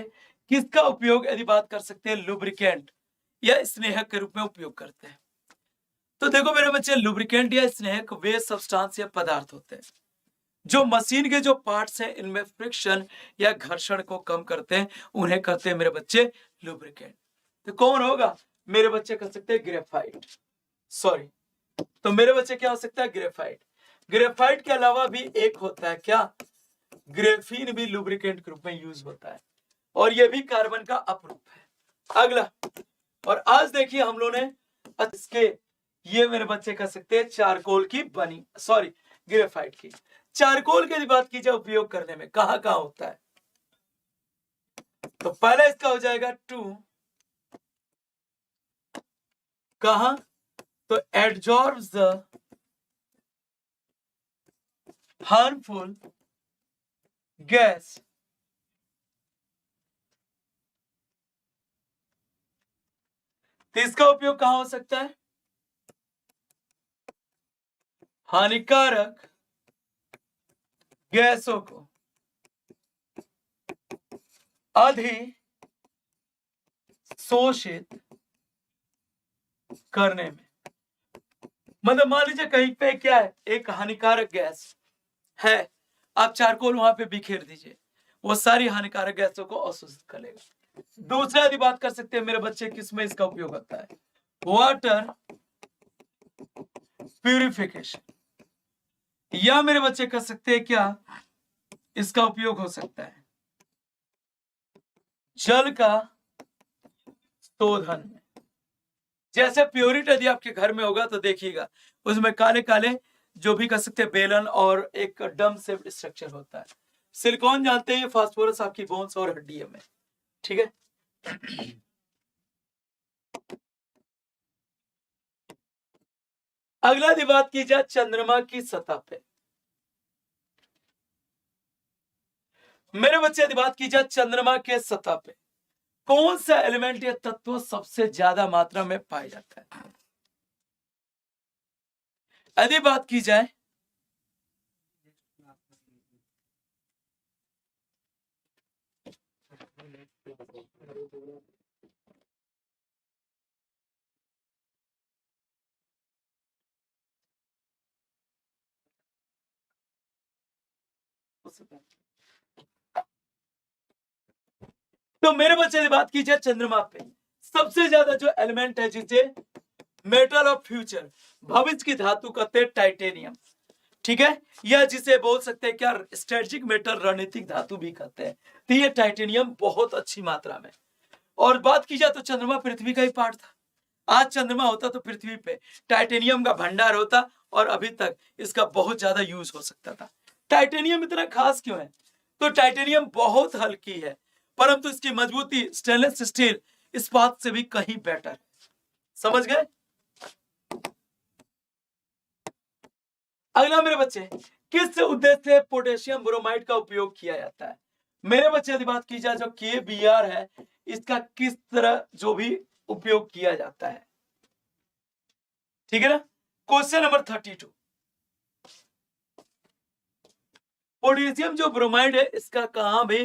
किसका उपयोग यदि बात कर सकते हैं, लुब्रिकेंट या स्नेहक के रूप में उपयोग करते हैं। तो देखो मेरे बच्चे, लुब्रिकेंट या स्नेहक वे सब्सटेंस या पदार्थ होते हैं जो मशीन के जो पार्ट्स हैं इनमें फ्रिक्शन या घर्षण को कम करते हैं, उन्हें करते हैं मेरे बच्चे लुब्रिकेंट। तो कौन होगा, मेरे बच्चे कर सकते हैं ग्रेफाइट, सॉरी, तो मेरे बच्चे क्या हो सकता है, ग्रेफाइट। ग्रेफाइट के अलावा भी एक होता है क्या, ग्रेफीन भी लुब्रिकेंट के रूप में यूज होता है, और यह भी कार्बन का अपरूप है। अगला, और आज देखिए हम लोगों ने इसके, ये मेरे बच्चे कह सकते हैं चारकोल की बनी, सॉरी ग्रेफाइट की। चारकोल की बात की जाए उपयोग करने में कहां कहां होता है, तो पहला इसका हो जाएगा 2, कहां, तो एब्जॉर्ब्स द हार्मफुल गैस, तो इसका उपयोग कहां हो सकता है, हानिकारक गैसों को अधिशोषित करने में। मतलब मान लीजिए कहीं पे क्या है, एक हानिकारक गैस है, आप चारकोल वहां पे बिखेर दीजिए, वो सारी हानिकारक गैसों को अवशोषित कर लेगा। दूसरा यदि बात कर सकते हैं मेरे बच्चे, किसमें इसका उपयोग होता है, वाटर प्यूरिफिकेशन, या मेरे बच्चे कर सकते हैं क्या, इसका उपयोग हो सकता है जल का शोधन में। जैसे प्योरिट यदि आपके घर में होगा तो देखिएगा उसमें काले काले जो भी कर सकते हैं बेलन और एक डम शेप्ड स्ट्रक्चर होता है। सिलिकॉन जानते हैं, फास्फोरस आपकी बोन्स और हड्डियों में। ठीक है, अगला यदि बात की जाए चंद्रमा की सतह पे, मेरे बच्चे यदि बात की जाए चंद्रमा के सतह पे कौन सा एलिमेंट या तत्व सबसे ज्यादा मात्रा में पाया जाता है? यदि बात की जाए तो मेरे बच्चे की बात की जाए चंद्रमा पे सबसे ज्यादा जो एलिमेंट है जिसे मेटल ऑफ फ्यूचर, भविष्य की धातु कहते हैं टाइटेनियम। ठीक है, या जिसे बोल सकते हैं क्या, स्ट्रेटेजिक मेटल, रणनीतिक धातु भी कहते हैं। तो ये टाइटेनियम बहुत अच्छी मात्रा में। और बात की जाए तो चंद्रमा पृथ्वी का ही पार्ट था। आज चंद्रमा होता तो पृथ्वी पे टाइटेनियम का भंडार होता और अभी तक इसका बहुत ज्यादा यूज हो सकता था। टाइटेनियम इतना खास क्यों है, तो टाइटेनियम बहुत हल्की है, परंतु इसकी मजबूती स्टेनलेस स्टील इस्पात से भी कहीं बेटर है। समझ गए? अगला मेरे बच्चे, किस उद्देश्य से पोटेशियम ब्रोमाइड का उपयोग किया जाता है? मेरे बच्चे यदि बात की जाए जो KBr है, इसका किस तरह जो भी उपयोग किया जाता है। ठीक है ना। क्वेश्चन नंबर 32, पोटेशियम जो ब्रोमाइड है इसका कहां भी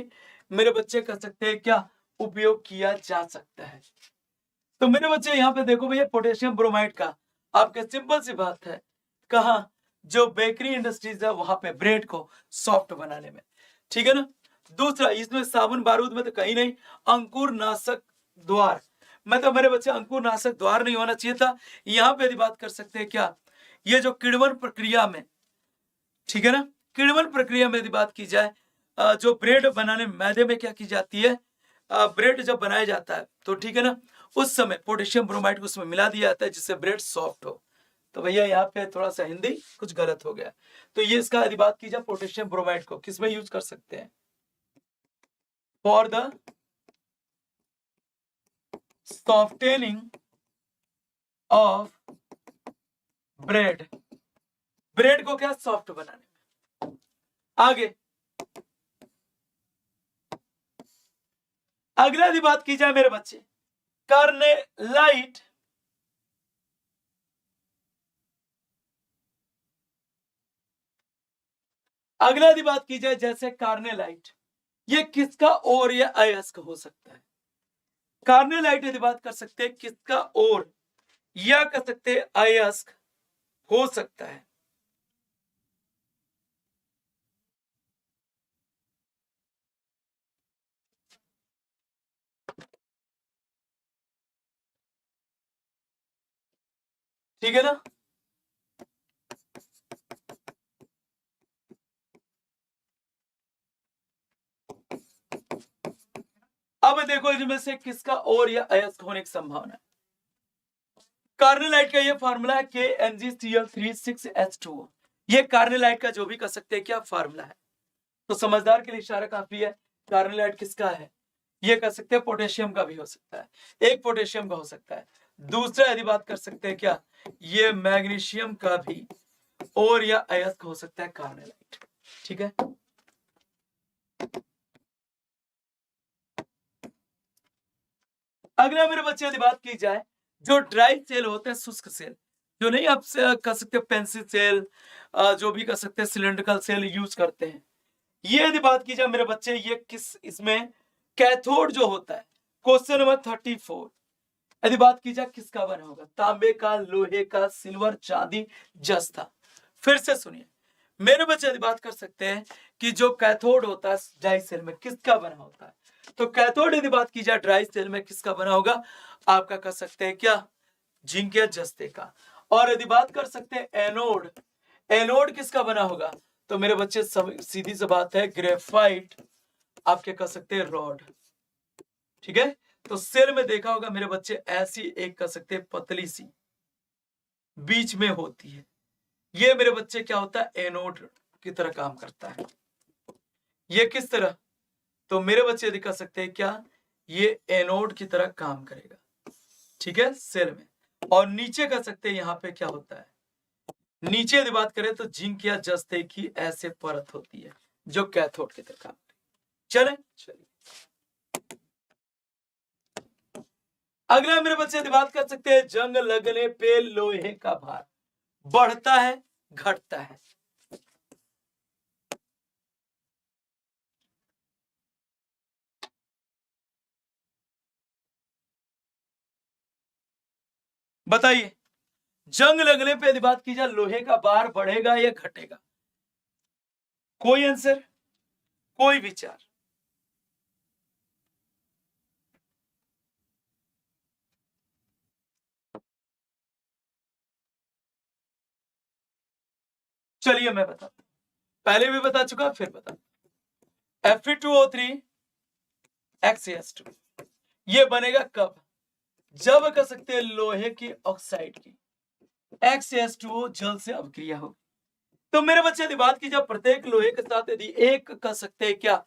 मेरे बच्चे कर सकते हैं क्या उपयोग किया जा सकता है। तो मेरे बच्चे यहाँ पे देखो भैया, पोटेशियम ब्रोमाइड का आपके सिंपल सी बात है, कहा जो बेकरी इंडस्ट्रीज है वहां पे ब्रेड को सॉफ्ट बनाने में। ठीक है ना। दूसरा, इसमें साबुन बारूद में तो कहीं नहीं, अंकुर नाशक द्वार, मतलब मेरे बच्चे अंकुर नाशक द्वार नहीं होना चाहिए था। यहाँ पे यदि बात कर सकते हैं क्या, ये जो किण्वन प्रक्रिया में, ठीक है ना, किण्वन प्रक्रिया में यदि बात की जाए, जो ब्रेड बनाने मैदे में क्या की जाती है, ब्रेड जब बनाया जाता है तो ठीक है ना, उस समय पोटेशियम ब्रोमाइड को उसमें मिला दिया जाता है जिससे ब्रेड सॉफ्ट हो। तो भैया यहाँ पे थोड़ा सा हिंदी कुछ गलत हो गया। तो ये इसका यदि बात की जाए, पोटेशियम ब्रोमाइड को किसमें यूज कर सकते हैं, for the softening of bread, bread को क्या सॉफ्ट बनाने में। आगे अगला यदि बात की जाए मेरे बच्चे, कार्नेलाइट, अगला यदि बात की जाए जैसे कार्नेलाइट, ये किसका और या अयस्क हो सकता है। कार्नेलाइट यदि बात कर सकते हैं किसका और या कर सकते हैं अयस्क हो सकता है। ठीक है ना। अब देखो इनमें से किसका और या अयस्क होने की संभावना है। कार्नेलाइट का ये फार्मूला है KNgCl3 6H2O, ये कार्नेलाइट का जो भी कर सकते हैं क्या फार्मूला है। तो समझदार के लिए इशारा काफी है। कार्नेलाइट किसका है, ये कर सकते हैं पोटेशियम का भी हो सकता है, एक पोटेशियम का हो सकता है। दूसरा यदि बात कर सकते हैं क्या, ये मैग्नीशियम का भी और या अयस्क हो सकता है कार्नेलाइट। ठीक है। अगला मेरे बच्चे यदि बात की जाए, जो ड्राई सेल होते हैं, शुष्क सेल, जो नहीं आप कर सकते पेंसिल सेल, जो भी कर सकते हैं सिलेंड्रिकल सेल यूज करते हैं, ये यदि बात की जाए मेरे बच्चे, ये किस इसमें कैथोड जो होता है, क्वेश्चन नंबर 34, यदि बात की जाए किसका बना होगा, तांबे का, लोहे का, सिल्वर, चांदी, जस्ता। फिर से सुनिए मेरे बच्चे, यदि बात कर सकते हैं कि जो कैथोड होता है ड्राई सेल में किसका बना होता है, तो कैथोड यदि बात की जाए ड्राई सेल में किसका बना होगा, आपका कर सकते हैं क्या, जिंक या जस्ते का। और यदि बात कर सकते हैं एनोड, एनोड किसका बना होगा, तो मेरे बच्चे सीधी सी बात है ग्रेफाइट, आपके कर सकते हैं रॉड। ठीक है। तो सेल में देखा होगा मेरे बच्चे, ऐसी एक कर सकते हैं पतली सी बीच में होती है, ये मेरे बच्चे क्या होता है, एनोड की तरह काम करता है। ये किस तरह, तो मेरे बच्चे यदि कर सकते हैं क्या, ये एनोड की तरह काम करेगा। ठीक है, सेल में। और नीचे कर सकते हैं यहाँ पे क्या होता है, नीचे यदि बात करें तो जिंक या जस्ते की ऐसे परत होती है जो कैथोड की तरह काम चले। चलिए अगला मेरे बच्चे यदि बात कर सकते हैं, जंग लगने पे लोहे का भार बढ़ता है घटता है। बताइए, जंग लगने पे यदि बात की जाए लोहे का भार बढ़ेगा या घटेगा, कोई आंसर, कोई विचार। चलिए मैं बता, पहले भी बता चुका फिर बता, Fe2O3 XaS2 ये बनेगा कब, जब कर सकते हैं लोहे की ऑक्साइड की XaS2O जल से अभिक्रिया हो। तो मेरे बच्चे यदि बात की जाए प्रत्येक लोहे के साथ यदि एक कर सकते हैं क्या,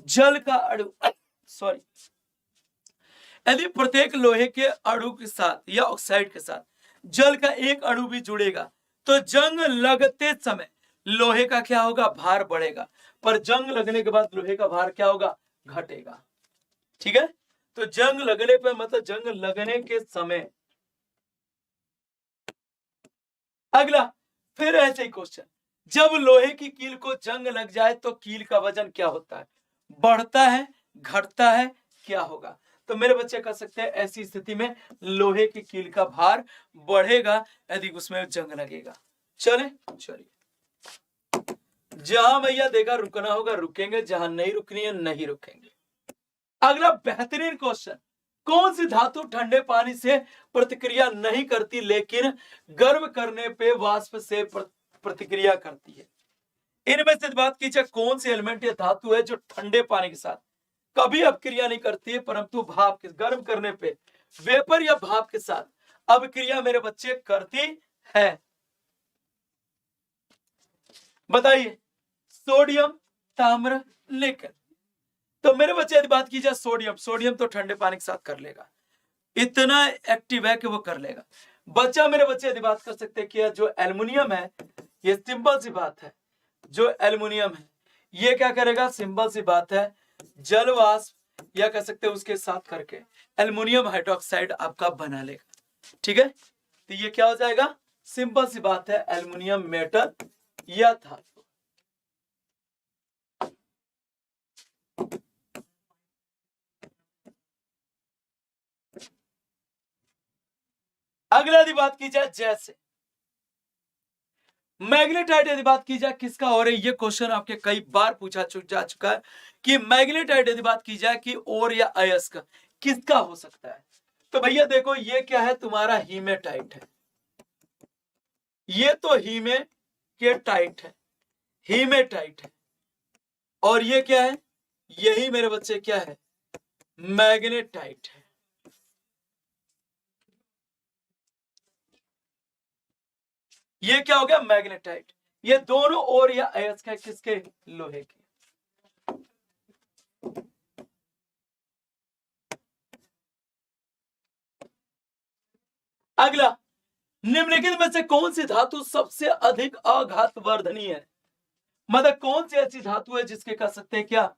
जल का अणु, सॉरी, यदि प्रत्येक लोहे के अणु के साथ या ऑक्साइड के साथ जल का एक अणु भी जुड़ेगा तो जंग लगते समय लोहे का क्या होगा, भार बढ़ेगा, पर जंग लगने के बाद लोहे का भार क्या होगा, घटेगा। ठीक है। तो जंग लगने पे मतलब जंग लगने के समय। अगला फिर ऐसे ही क्वेश्चन, जब लोहे की कील को जंग लग जाए तो कील का वजन क्या होता है? बढ़ता है, घटता है, क्या होगा? तो मेरे बच्चे कह सकते हैं ऐसी स्थिति में लोहे की कील का भार बढ़ेगा यदि उसमें जंग लगेगा। चलिए जहां भैया देखा रुकना होगा रुकेंगे, जहां नहीं रुकनी है नहीं रुकेंगे। अगला बेहतरीन क्वेश्चन, कौन सी धातु ठंडे पानी से प्रतिक्रिया नहीं करती लेकिन गर्म करने पे वाष्प से प्रतिक्रिया करती है? इनमें से बात की जाए कौन सी एलिमेंट या धातु है जो ठंडे पानी के साथ कभी अपक्रिया नहीं करती है परंतु भाप के गर्म करने पे वेपर या भाप के साथ अपक्रिया मेरे बच्चे करती है? बताइए। सोडियम, ताम्र, निकल। तो मेरे बच्चे यदि बात की जाए सोडियम तो ठंडे पानी के साथ कर लेगा, इतना एक्टिव है कि वो कर लेगा। बच्चा मेरे बच्चे यदि बात कर सकते हैं कि जो एल्युमिनियम है, ये सिंपल सी बात है, जो एल्युमिनियम है ये क्या करेगा? सिंपल सी बात है, जल वाष्प या कह सकते हैं उसके साथ करके एल्युमिनियम हाइड्रोक्साइड आपका बना लेगा। ठीक है, तो ये क्या हो जाएगा? सिंपल सी बात है, एल्युमिनियम मेटल या धातु। अगला यदि बात की जाए जैसे मैग्नेटाइट, यदि बात की जाए किसका हो रही है? ये क्वेश्चन आपके कई बार पूछा जा चुका है कि मैग्नेटाइट यदि बात की जाए कि और या अयस्क किसका हो सकता है? तो भैया देखो ये क्या है? तुम्हारा हीमेटाइट है, ये तो हीमेटाइट है, हीमेटाइट है। और ये क्या है? यही मेरे बच्चे क्या है? मैग्नेटाइट है। ये क्या हो गया? मैग्नेटाइट। ये दोनों और या अयस्क है किसके? लोहे के। अगला, निम्नलिखित में से कौन सी धातु सबसे अधिक आघातवर्धनी है? मतलब कौन सी ऐसी धातु है जिसके कह सकते हैं क्या?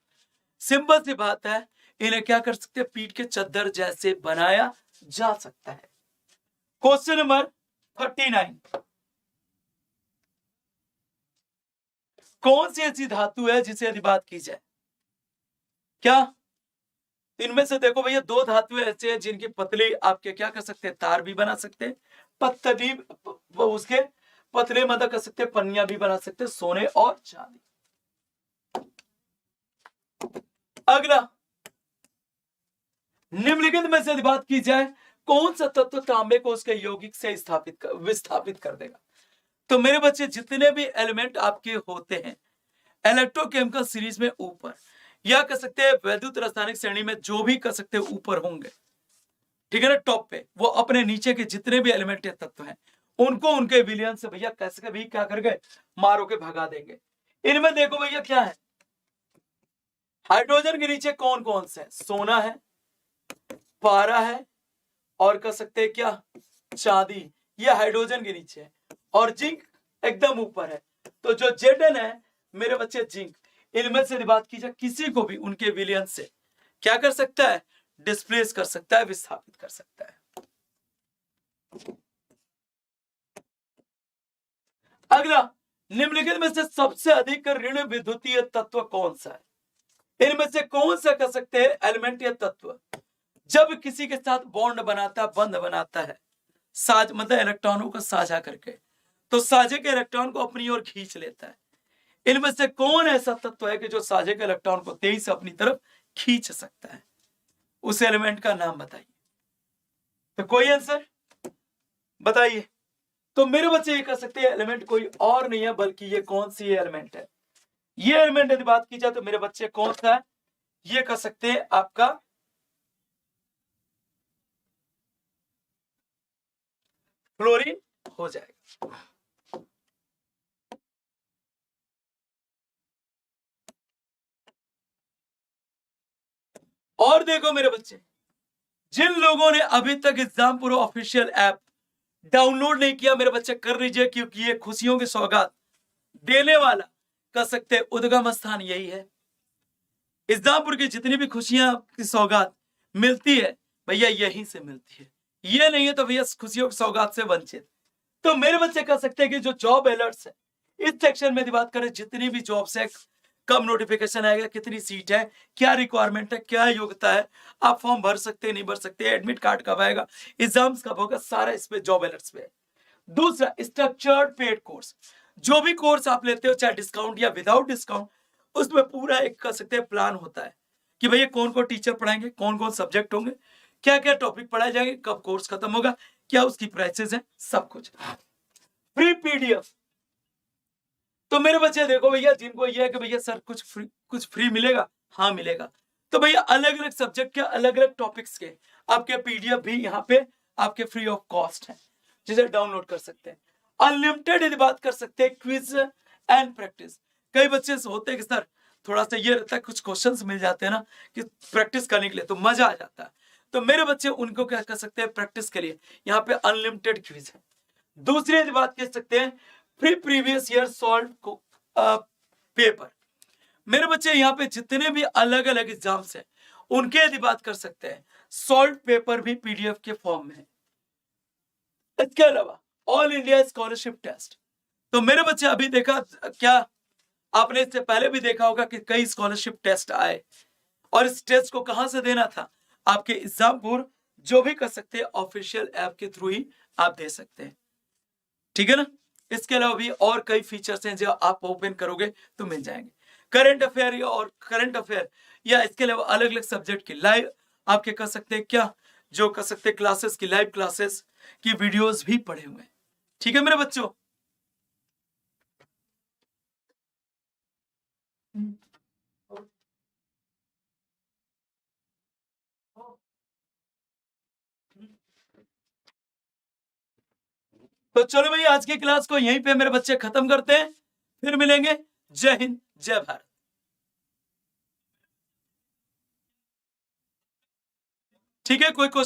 सिंपल सी बात है, इन्हें क्या कर सकते हैं? पीठ के चद्दर जैसे बनाया जा सकता है। क्वेश्चन नंबर 39, कौन सी ऐसी धातु है जिसे यदि बात की जाए क्या? इनमें से देखो भैया दो धातुएं ऐसे हैं जिनकी पतली आपके क्या कर सकते हैं? तार भी बना सकते हैं, पतली उसके पतले मतलब कर सकते हैं पन्नियां भी बना सकते हैं, सोने और चांदी। अगला, निम्नलिखित में से बात की जाए कौन सा तत्व तांबे को उसके यौगिक से विस्थापित कर देगा? तो मेरे बच्चे जितने भी एलिमेंट आपके होते हैं इलेक्ट्रोकेमिकल सीरीज में ऊपर या कह सकते हैं वैद्युत रासायनिक श्रेणी में जो भी कह सकते हैं ऊपर होंगे, ठीक है ना, टॉप पे, वो अपने नीचे के जितने भी एलिमेंट या तत्व हैं उनको उनके विलयन से भैया कैसे भी क्या कर गए? मारो के भगा देंगे। इनमें देखो भैया क्या है? हाइड्रोजन के नीचे कौन कौन से? सोना है, पारा है और कह सकते हैं क्या? चांदी। ये हाइड्रोजन के नीचे है और जिंक एकदम ऊपर है। तो जो जेडन है मेरे बच्चे जिंक, इनमें से बात की जाए किसी को भी उनके विलयन से क्या कर सकता है? डिस्प्लेस कर सकता है, विस्थापित कर सकता है। अगला, निम्नलिखित में से सबसे अधिक ऋण विद्युतीय तत्व कौन सा है? इनमें से कौन सा कह सकते हैं एलिमेंट या तत्व जब किसी के साथ बॉन्ड बनाता है, बंध बनाता है, साझ मतलब इलेक्ट्रॉनों को साझा करके, तो साझे के इलेक्ट्रॉन को अपनी ओर खींच लेता है। इनमें से कौन ऐसा तत्व है कि जो साझे के इलेक्ट्रॉन को तेजी से अपनी तरफ खींच सकता है? उस एलिमेंट का नाम बताइए। तो कोई आंसर बताइए। तो मेरे बच्चे ये कह सकते हैं एलिमेंट कोई और नहीं है बल्कि ये कौन सी एलिमेंट है? ये एलिमेंट यदि बात की जाए तो मेरे बच्चे कौन सा है? ये कह सकते हैं आपका फ्लोरीन हो जाएगा। और देखो मेरे बच्चे, जिन लोगों ने अभी तक exam pro official app download नहीं किया मेरे बच्चे कर लीजिए, क्योंकि ये खुशियों की सौगात देने वाला कह सकते हैं उद्गम स्थान यही है। एग्जामपुर की जितनी भी खुशियां की सौगात मिलती है भैया यहीं से मिलती है, ये नहीं है तो भैया खुशियों की सौगात से वंचित। तो मेरे बच्चे कह सकते हैं कि जो जॉब अलर्ट्स है इस सेक्शन में बात करें, जितनी भी जॉब्स है, कब नोटिफिकेशन आएगा, कितनी सीट है, क्या रिक्वायरमेंट है, क्या योग्यता है, आप फॉर्म भर सकते हैं नहीं भर सकते, एडमिट कार्ड कब आएगा, एग्जाम्स कब होगा, सारा इस पे जॉब अलर्ट्स पे है। दूसरा स्ट्रक्चर्ड पेड कोर्स, जो भी कोर्स आप लेते हो चाहे डिस्काउंट या विदाउट डिस्काउंट, उसमें पूरा एक कह सकते हैं प्लान होता है कि भैया कौन कौन टीचर पढ़ाएंगे, कौन कौन सब्जेक्ट होंगे, क्या क्या टॉपिक पढ़ाए जाएंगे, कब कोर्स खत्म होगा, क्या उसकी प्राइसेस है, सब कुछ। फ्री पीडीएफ, तो मेरे बच्चे देखो भैया, जिनको ये है कि भैया सर कुछ फ्री मिलेगा, हाँ मिलेगा, तो भैया अलग अलग सब्जेक्ट के अलग अलग टॉपिक्स के आपके पीडीएफ भी यहाँ पे आपके फ्री ऑफ कॉस्ट है, जिसे डाउनलोड कर सकते हैं। अनलिमिटेड यदि बात कर सकते हैं क्विज एंड प्रैक्टिस, कई बच्चे होते हैं कि सर थोड़ा सा ये रहता है, कुछ क्वेश्चंस मिल जाते हैं ना कि प्रैक्टिस करने के लिए, तो मजा आ जाता है। तो मेरे बच्चे उनको क्या कर सकते हैं, प्रैक्टिस के लिए यहाँ पे अनलिमिटेड क्विज है। दूसरी यदि बात कर सकते हैं free previous year solve paper, मेरे बच्चे यहाँ पे जितने भी अलग अलग एग्जाम्स हैं उनके यदि बात कर सकते हैं, सॉल्व पेपर भी पीडीएफ के फॉर्म में है। इसके अलावा ऑल इंडिया स्कॉलरशिप टेस्ट, तो मेरे बच्चे अभी देखा क्या, आपने इससे पहले भी देखा होगा कि कई स्कॉलरशिप टेस्ट आए, और इस टेस्ट को कहां से देना था, आपके एग्जाम पूर्व जो भी कर सकते हैं ऑफिशियल ऐप के थ्रू ही आप दे सकते हैं, ठीक है ना। इसके अलावा भी और कई फीचर्स हैं जो आप ओपन करोगे तो मिल जाएंगे। करंट अफेयर या इसके अलावा अलग अलग सब्जेक्ट की लाइव आपके कर सकते हैं क्या, जो कर सकते हैं क्लासेस की, लाइव क्लासेस की वीडियोस भी पड़े हुए हैं, ठीक है मेरे बच्चों। तो चलो भाई आज की क्लास को यहीं पे मेरे बच्चे खत्म करते हैं, फिर मिलेंगे। जय हिंद जय भारत। ठीक है, कोई क्वेश्चन